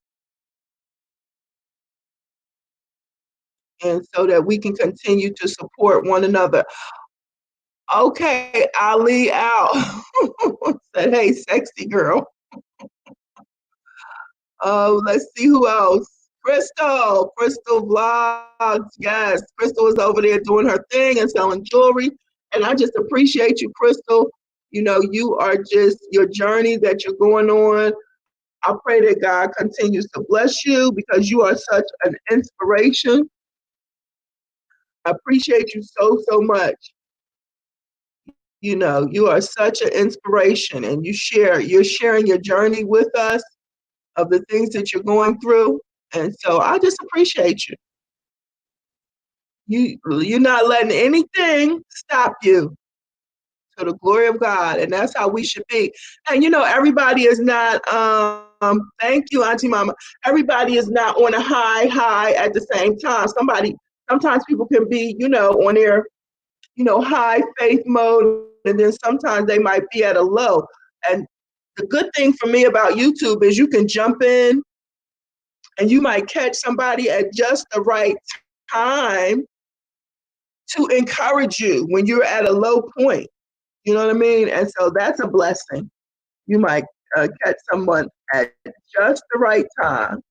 And so that we can continue to support one another. Okay, Ali out. Said, hey, sexy girl. Let's see who else. Crystal Vlogs. Yes, Crystal is over there doing her thing and selling jewelry. And I just appreciate you, Crystal. You are just your journey that you're going on. I pray that God continues to bless you because you are such an inspiration. I appreciate you so, so much. You are such an inspiration, and you're sharing your journey with us of the things that you're going through. And so I just appreciate you. You're not letting anything stop you to the glory of God. And that's how we should be. And everybody is not, thank you, Auntie Mama. Everybody is not on a high at the same time. Sometimes people can be, on their, high faith mode. And then sometimes they might be at a low. And the good thing for me about YouTube is you can jump in and you might catch somebody at just the right time to encourage you when you're at a low point. You know what I mean? And so that's a blessing. You might catch someone at just the right time.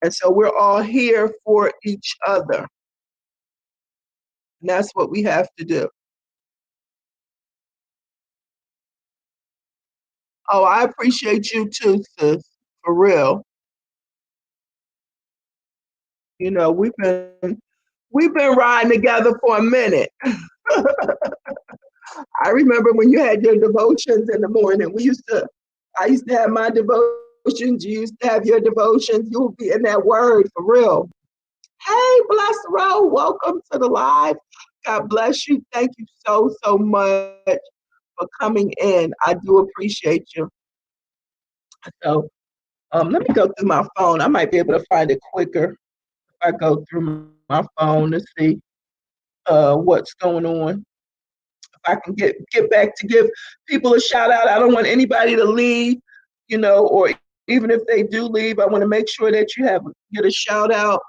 And so we're all here for each other. And that's what we have to do. Oh, I appreciate you too, sis, for real. We've been riding together for a minute. I remember when you had your devotions in the morning. I used to have my devotions. You used to have your devotions. You would be in that word for real. Hey, Bless Row, welcome to the live. God bless you. Thank you so, so much for coming in. I do appreciate you. So let me go through my phone. I might be able to find it quicker if I go through my phone to see what's going on. If I can get back to give people a shout out. I don't want anybody to leave, or even if they do leave, I want to make sure that you get a shout out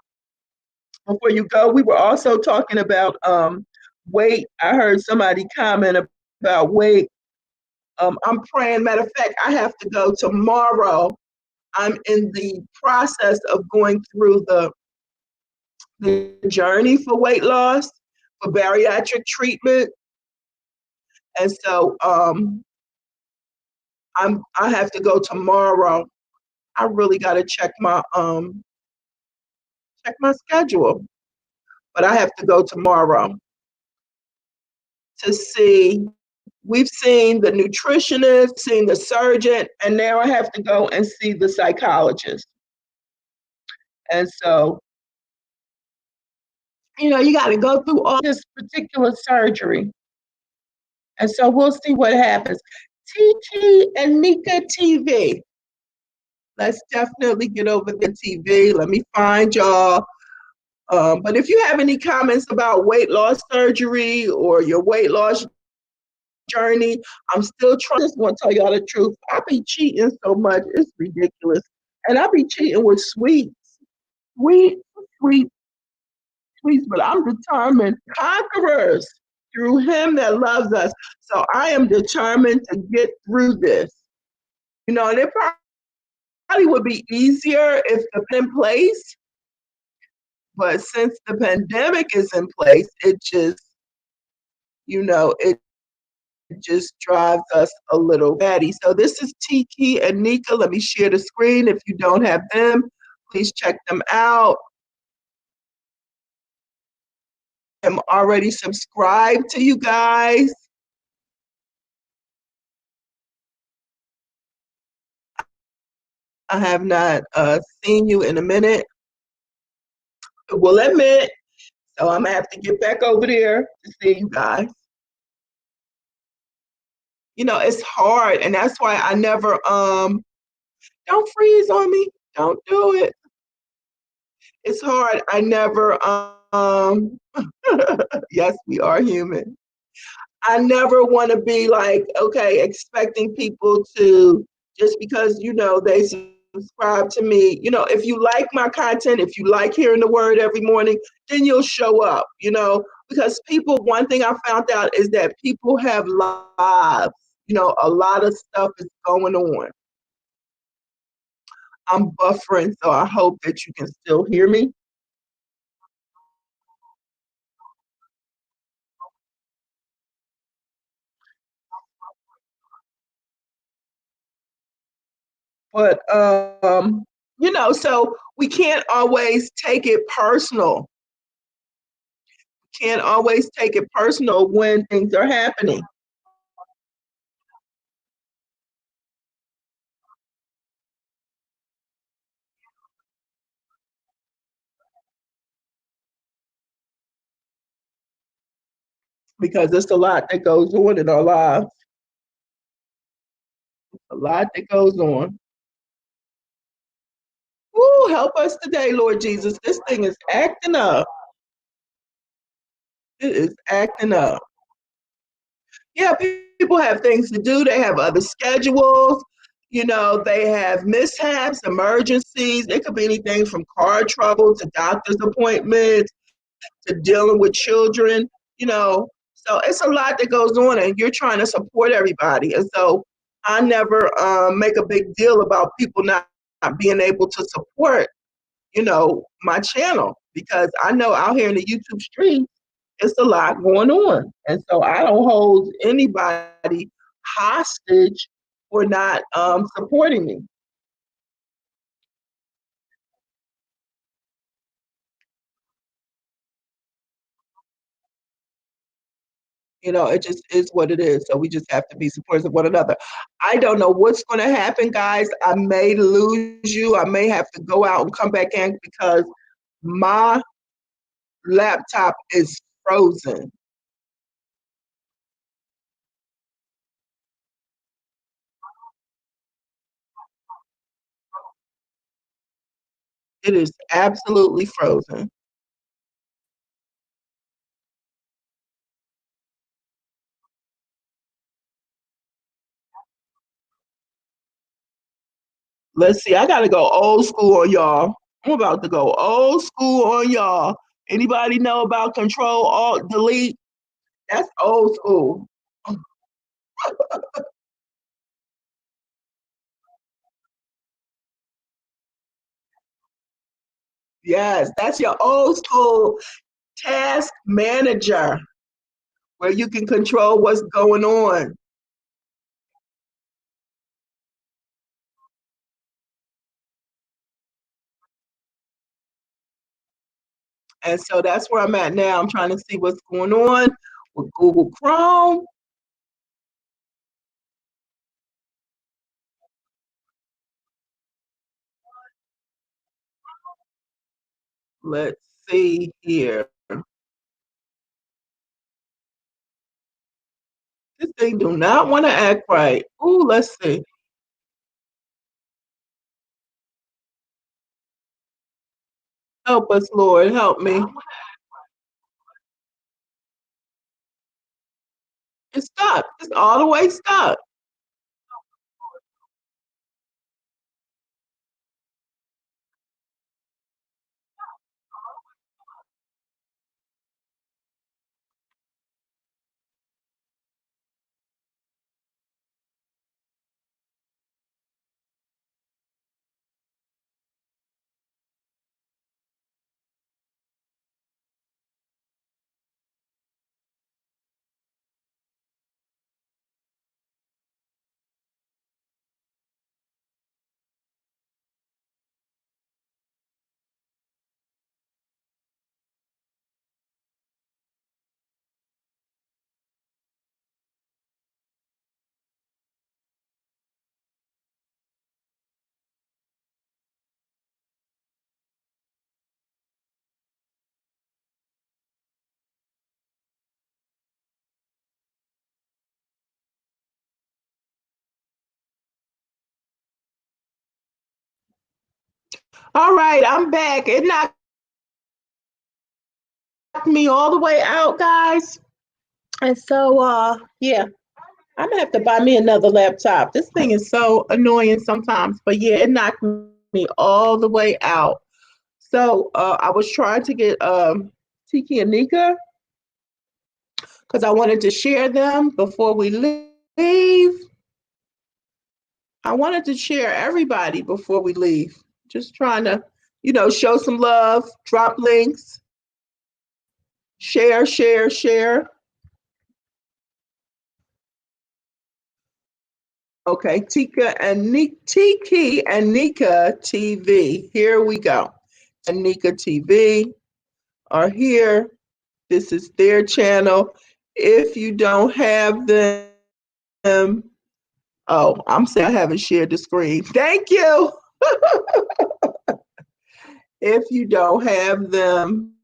before you go. We were also talking about weight. I heard somebody comment about weight. I'm praying. Matter of fact, I have to go tomorrow. I'm in the process of going through the journey for weight loss, for bariatric treatment. And so I have to go tomorrow. I really got to check my schedule, but I have to go tomorrow to see. We've seen the nutritionist, seen the surgeon, and now I have to go and see the psychologist. And so, you got to go through all this particular surgery. And so we'll see what happens. TT and Nika TV. Let's definitely get over the TV. Let me find y'all. But if you have any comments about weight loss surgery or your weight loss journey, I'm still trying. I just want to tell y'all the truth. I be cheating so much, it's ridiculous. And I be cheating with sweet, sweet, sweets, but I'm determined conquerors through him that loves us. So I am determined to get through this. And it probably would be easier if the in place, but since the pandemic is in place, it just drives us a little batty. So this is Tiki and Nika. Let me share the screen. If you don't have them, please check them out. I'm already subscribed to you guys. I have not seen you in a minute. Will admit, so I'm gonna have to get back over there to see you guys. It's hard, and that's why I never don't freeze on me. Don't do it. It's hard. I never yes, we are human. I never want to be like, okay, expecting people to, just because they subscribe to me. If you like my content, if you like hearing the word every morning, then you'll show up. Because one thing I found out is that people have lives. A lot of stuff is going on. I'm buffering, so I hope that you can still hear me. But so we can't always take it personal. Can't always take it personal when things are happening. Because there's a lot that goes on in our lives. A lot that goes on. Ooh, help us today, Lord Jesus. This thing is acting up. It is acting up. Yeah, people have things to do. They have other schedules. They have mishaps, emergencies. It could be anything from car trouble to doctor's appointments to dealing with children. So it's a lot that goes on, and you're trying to support everybody. And so I never make a big deal about people not being able to support, my channel, because I know out here in the YouTube streets, it's a lot going on. And so I don't hold anybody hostage for not supporting me. It just is what it is. So we just have to be supportive of one another. I don't know what's going to happen, guys. I may lose you. I may have to go out and come back in because my laptop is frozen. It is absolutely frozen. Let's see. I got to go old school on y'all. I'm about to go old school on y'all. Anybody know about Control Alt Delete? That's old school. Yes, that's your old school task manager where you can control what's going on. And so that's where I'm at now. I'm trying to see what's going on with Google Chrome. Let's see here. This thing do not want to act right. Ooh, let's see. Help us, Lord. Help me. It's stuck. It's all the way stuck. All right, I'm back. It knocked me all the way out, guys. And so, yeah, I'm gonna have to buy me another laptop. This thing is so annoying sometimes, but yeah, it knocked me all the way out. So, I was trying to get Tiki and Nika because I wanted to share them before we leave. I wanted to share everybody before we leave. Just trying to, show some love, drop links, share, share, share. Okay, Tiki and Nika TV. Here we go. And Nika TV are here. This is their channel. If you don't have them, oh, I'm saying I haven't shared the screen. Thank you. If you don't have them,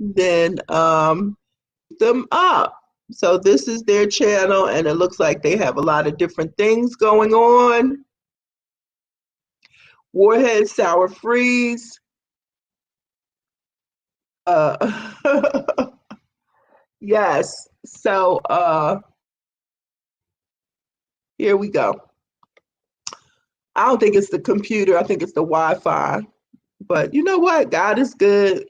then them up. So this is their channel, and it looks like they have a lot of different things going on. Warhead Sour Freeze. Yes. So here we go. I don't think it's the computer. I think it's the Wi-Fi. But you know what? God is good.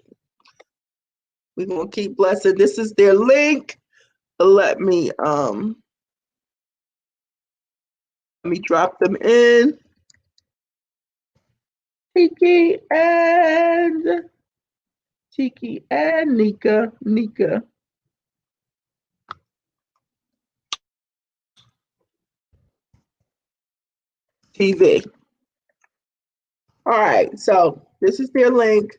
We're gonna keep blessing. This is their link. Let me drop them in. Tiki and Nika. TV. All right, so this is their link.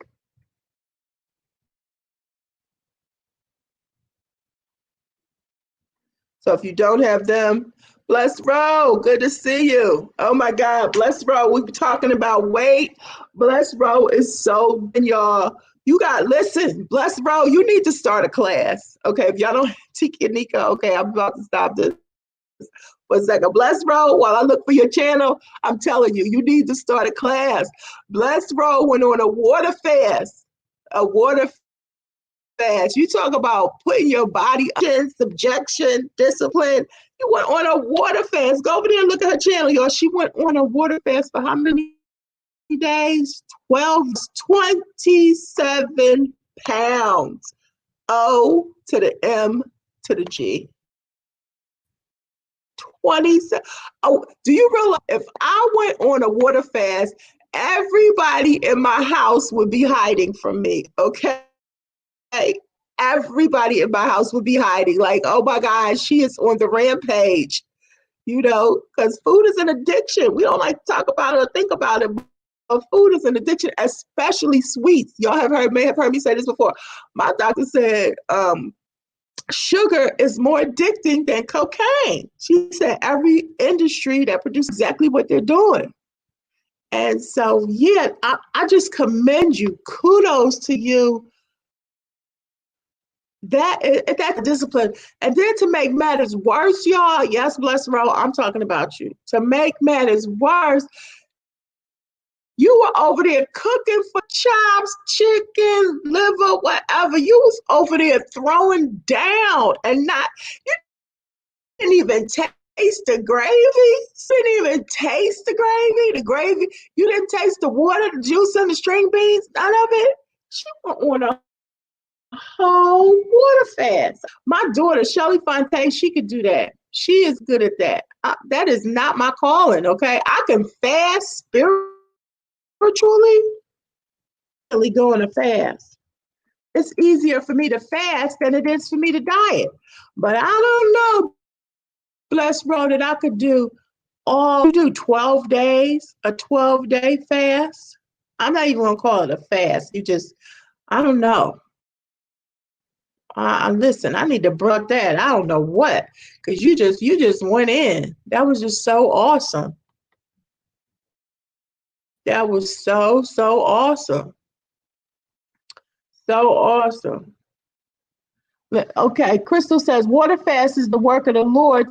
So if you don't have them, Bless Row, good to see you. Oh my God, Bless Row, we were talking about weight. Bless Row is so, and y'all, listen, Bless Row, you need to start a class. Okay, if y'all don't, Tiki and Nika, okay, I'm about to stop this for a second. Bless Row, while I look for your channel, I'm telling you, you need to start a class. Bless Row went on a water fast. You talk about putting your body in subjection, discipline. You went on a water fast. Go over there and look at her channel, y'all. She went on a water fast for how many days? 12, 27 pounds. O to the M to the G. 27. Oh, do you realize if I went on a water fast, everybody in my house would be hiding from me, okay? Everybody in my house would be hiding, like, oh my God, she is on the rampage, because food is an addiction. We don't like to talk about it or think about it, but food is an addiction, especially sweets. Y'all may have heard me say this before. My doctor said sugar is more addicting than cocaine. She said every industry that produces exactly what they're doing. And so, yeah, I just commend you. Kudos to you. That's discipline. And then to make matters worse, y'all, yes, Bless Row, I'm talking about you. To make matters worse, you were over there cooking for chops, chicken, liver, whatever. You was over there throwing down and not, you didn't even taste the gravy. You didn't even taste the gravy. The gravy, you didn't taste the water, the juice, and the string beans, none of it. She went on a whole water fast. My daughter, Shelly Fontaine, she could do that. She is good at that. That is not my calling, okay? I can fast spiritually, really go on a fast. It's easier for me to fast than it is for me to diet. But I don't know, bless Ro, that I could do 12 days, a 12-day fast. I'm not even gonna call it a fast. I don't know. Listen, I need to brook that. I don't know what, because you just went in. That was just so awesome. That was so awesome. So awesome. Okay, Crystal says water fast is the work of the Lord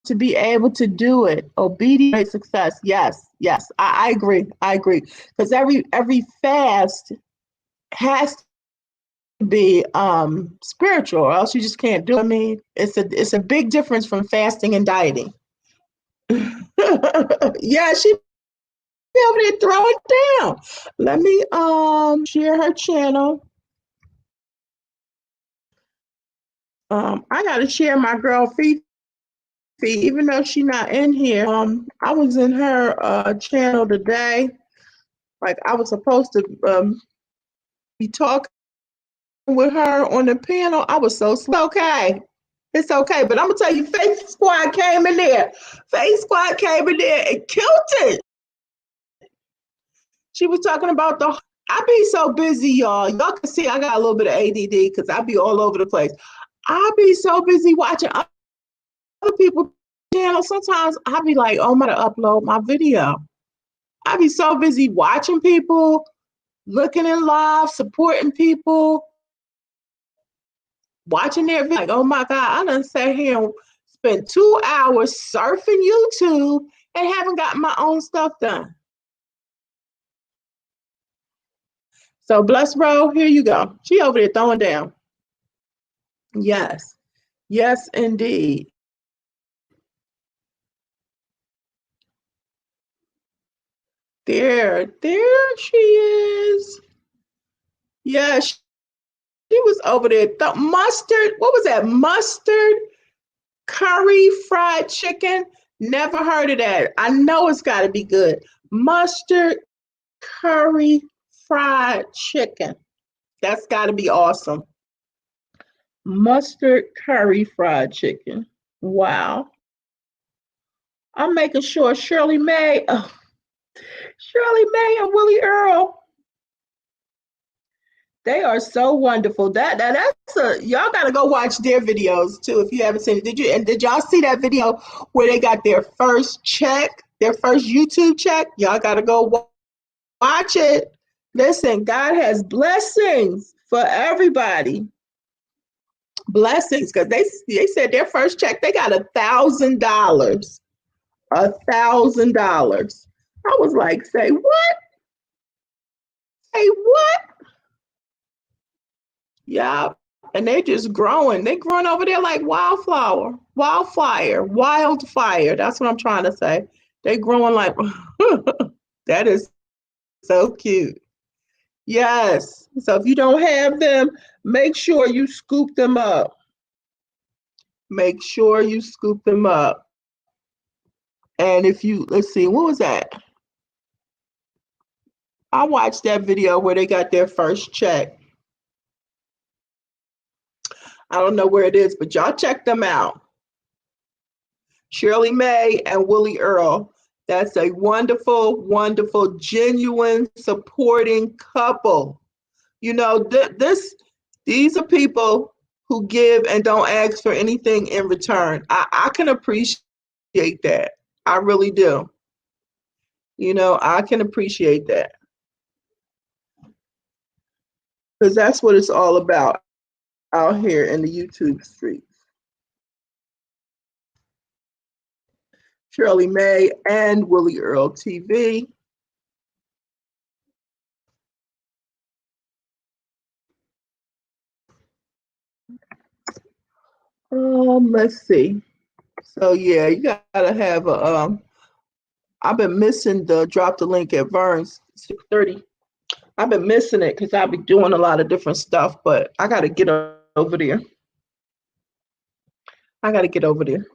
to be able to do it. Obedience, success. Yes, I agree. I agree. Because every fast has to be spiritual, or else you just can't do it. I mean, it's a big difference from fasting and dieting. Yeah, she be over there throwing down. Let me share her channel. I gotta share my girl Fifi, even though she's not in here. I was in her channel today. Like I was supposed to be talking with her on the panel. I was so slow. Okay. It's okay, but I'm gonna tell you, Faith Squad came in there. Faith Squad came in there and killed it. She was talking about I be so busy, y'all. Y'all can see I got a little bit of ADD because I be all over the place. I be so busy watching other people's channels. Sometimes I be like, oh, I'm gonna upload my video. I be so busy watching people, looking in live, supporting people, watching their video. Like, oh my God, I done sat here and spent 2 hours surfing YouTube and haven't gotten my own stuff done. So bless Ro, here you go. She over there throwing down. Yes. Yes, indeed. There she is. Yeah, she was over there. Mustard, what was that? Mustard curry fried chicken? Never heard of that. I know it's got to be good. Mustard curry fried chicken. That's got to be awesome. Mustard curry fried chicken. Wow. I'm making sure Shirley May and Willie Earl, they are so wonderful. Y'all gotta go watch their videos too if you haven't seen it. Did y'all see that video where they got their first check, their first YouTube check? Y'all gotta go watch it. Listen, God has blessings for everybody. Blessings, because they said their first check, they got $1,000. $1,000. I was like, say what? Say what? Yeah. And they just growing. They growing over there like wildfire. That's what I'm trying to say. They growing like that is so cute. Yes. So if you don't have them, make sure you scoop them up. Make sure you scoop them up. And let's see, what was that? I watched that video where they got their first check. I don't know where it is, but y'all check them out. Shirley May and Willie Earl. That's a wonderful, wonderful, genuine, supporting couple. You know, these are people who give and don't ask for anything in return. I can appreciate that. I really do. You know, I can appreciate that. Because that's what it's all about out here in the YouTube streets. Shirley May and Willie Earl TV. Let's see. So yeah, you gotta have a I've been missing the drop the link at Vern's 6:30. I've been missing it because I'll be doing a lot of different stuff, but I gotta get over there. I gotta get over there.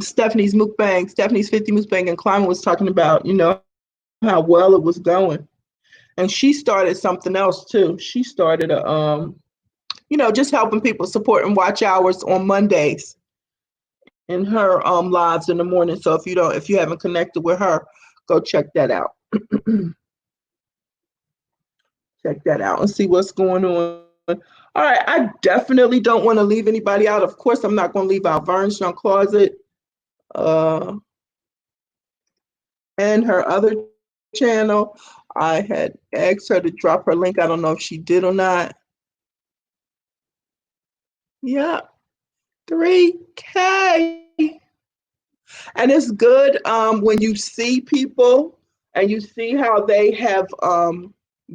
Stephanie's mukbang, Stephanie's 50 mukbang and climate was talking about, how well it was going. And she started something else too. She started a just helping people support and watch hours on Mondays in her lives in the morning. So if you haven't connected with her, go check that out. Check that out and see what's going on. All right, I definitely don't want to leave anybody out. Of course, I'm not going to leave out Vern's Young Closet and her other channel. I had asked her to drop her link. I don't know if she did or not. Yeah, 3K. And it's good when you see people and you see how they have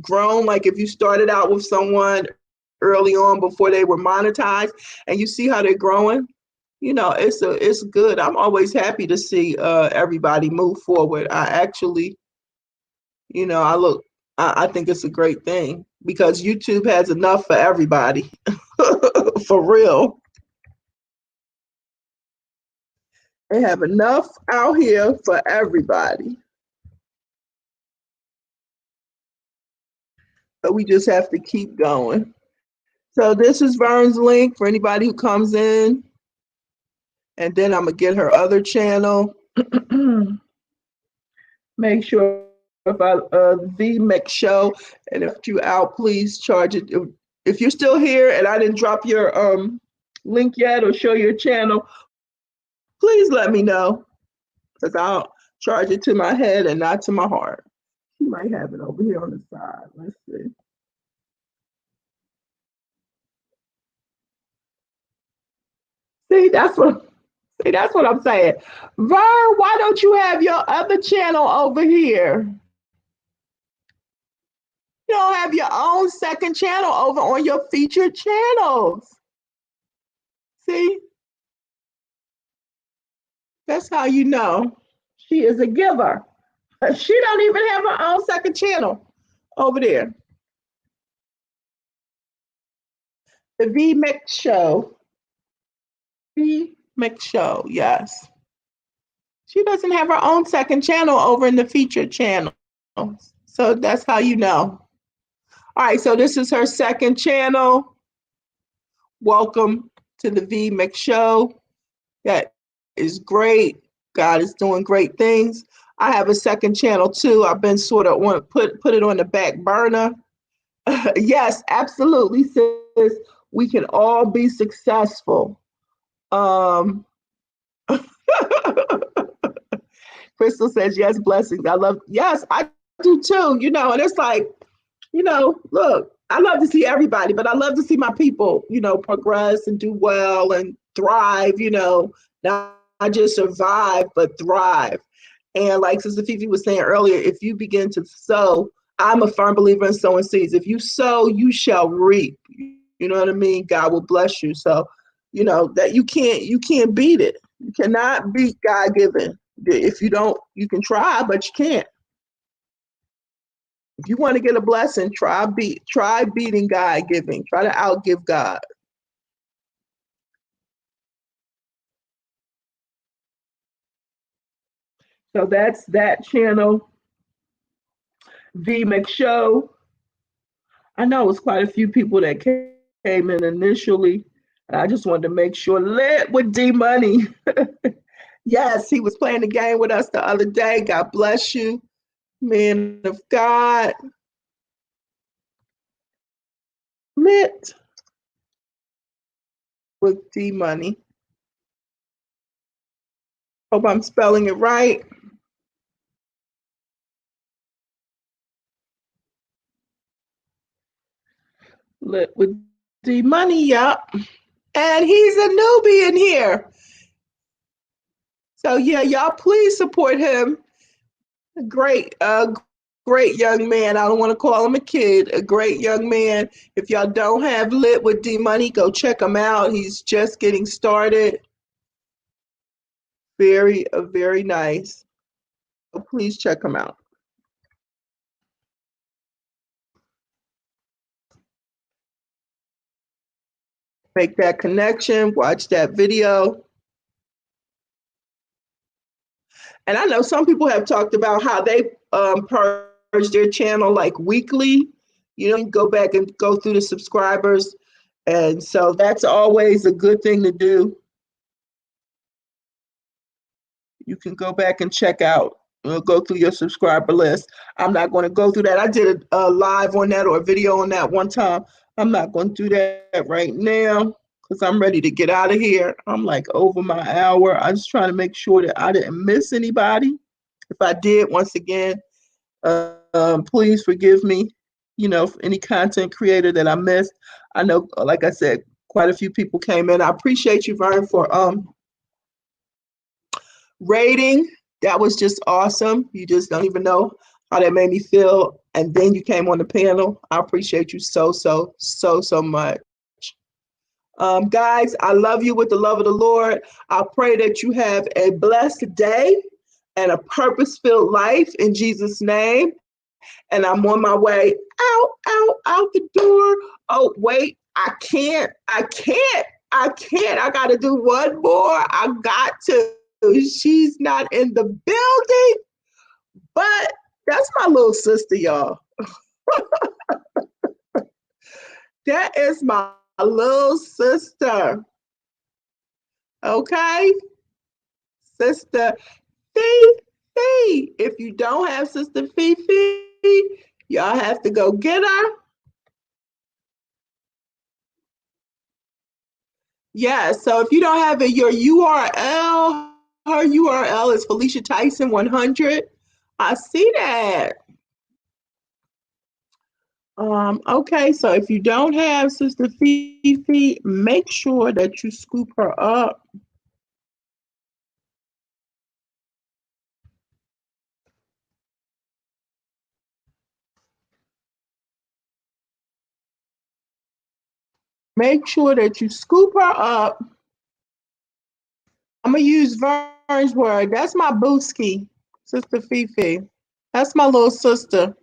grown. Like if you started out with someone early on before they were monetized and you see how they're growing, it's good. I'm always happy to see everybody move forward. I actually, I think it's a great thing because YouTube has enough for everybody. For real. They have enough out here for everybody. But we just have to keep going. So this is Vern's link for anybody who comes in. And then I'm going to get her other channel. Make sure about the Mix Show. And if you out, please charge it. If you're still here and I didn't drop your link yet or show your channel, please let me know. Because I'll charge it to my head and not to my heart. She might have it over here on the side. Let's see. See, that's what I'm saying. Vern, why don't you have your other channel over here? You don't have your own second channel over on your featured channels. See? That's how you know she is a giver. She don't even have her own second channel over there. The V Mix Show. V Mix Show, yes. She doesn't have her own second channel over in the featured channel. So that's how you know. All right, so this is her second channel. Welcome to the V Mix Show. That is great. God is doing great things. I have a second channel too. I've been sort of put it on the back burner. Yes, absolutely, sis. We can all be successful. Crystal says, yes, blessings. Yes, I do too, and it's like, look, I love to see everybody, but I love to see my people, progress and do well and thrive, not just survive, but thrive. And like Sister Fifi was saying earlier, if you begin to sow, I'm a firm believer in sowing seeds. If you sow, you shall reap. You know what I mean? God will bless you. So, that you can't beat it. You cannot beat God given. If you don't, you can try, but you can't. If you want to get a blessing, try beating God giving. Try to outgive God. So that's that channel, V Mix Show. I know it was quite a few people that came in initially. And I just wanted to make sure. Lit with D Money. Yes, he was playing the game with us the other day. God bless you, man of God. Lit with D Money. Hope I'm spelling it right. Lit with D Money, yep. And he's a newbie in here. So yeah, y'all please support him. Great great young man. I don't want to call him a kid, a great young man. If y'all don't have Lit with D Money, go check him out. He's just getting started. Very, very nice. So please check him out. Make that connection, watch that video. And I know some people have talked about how they purge their channel like weekly. You know, you go back and go through the subscribers. And so that's always a good thing to do. You can go back and check out, go through your subscriber list. I'm not going to go through that. I did a live on that or a video on that one time. I'm not going to do that right now because I'm ready to get out of here. I'm like over my hour. I'm just trying to make sure that I didn't miss anybody. If I did, once again, please forgive me, you know, any content creator that I missed. I know, like I said, quite a few people came in. I appreciate you, Vern, for rating. That was just awesome. You just don't even know how that made me feel. And then you came on the panel. I appreciate you so much. Guys, I love you with the love of the Lord. I pray that you have a blessed day and a purpose-filled life in Jesus' name. And I'm on my way out the door. Oh, wait, I can't. I got to do one more. I got to. She's not in the building, but that's my little sister, y'all. That is my little sister. Okay? Sister Fifi. If you don't have Sister Fifi, y'all have to go get her. Yeah, so if you don't have it, your URL, her URL is Felicia Tyson 100. I see that. Okay, so if you don't have Sister Fifi, make sure that you scoop her up. Make sure that you scoop her up. I'm going to use Vern's word. That's my booski, Sister Fifi. That's my little sister,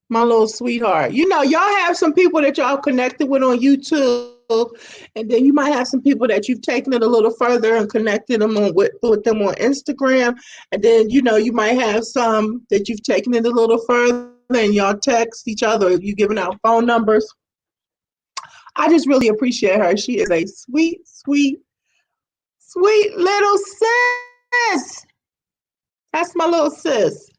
my little sweetheart. You know, y'all have some people that y'all connected with on YouTube, and then you might have some people that you've taken it a little further and connected them on with them on Instagram. And then, you know, you might have some that you've taken it a little further and y'all text each other. You giving out phone numbers. I just really appreciate her. She is a sweet little sis. That's my little sis.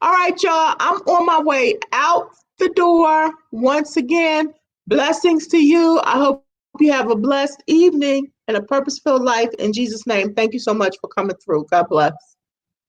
All right, y'all. I'm on my way out the door. Once again, blessings to you. I hope you have a blessed evening and a purpose-filled life in Jesus' name. Thank you so much for coming through. God bless.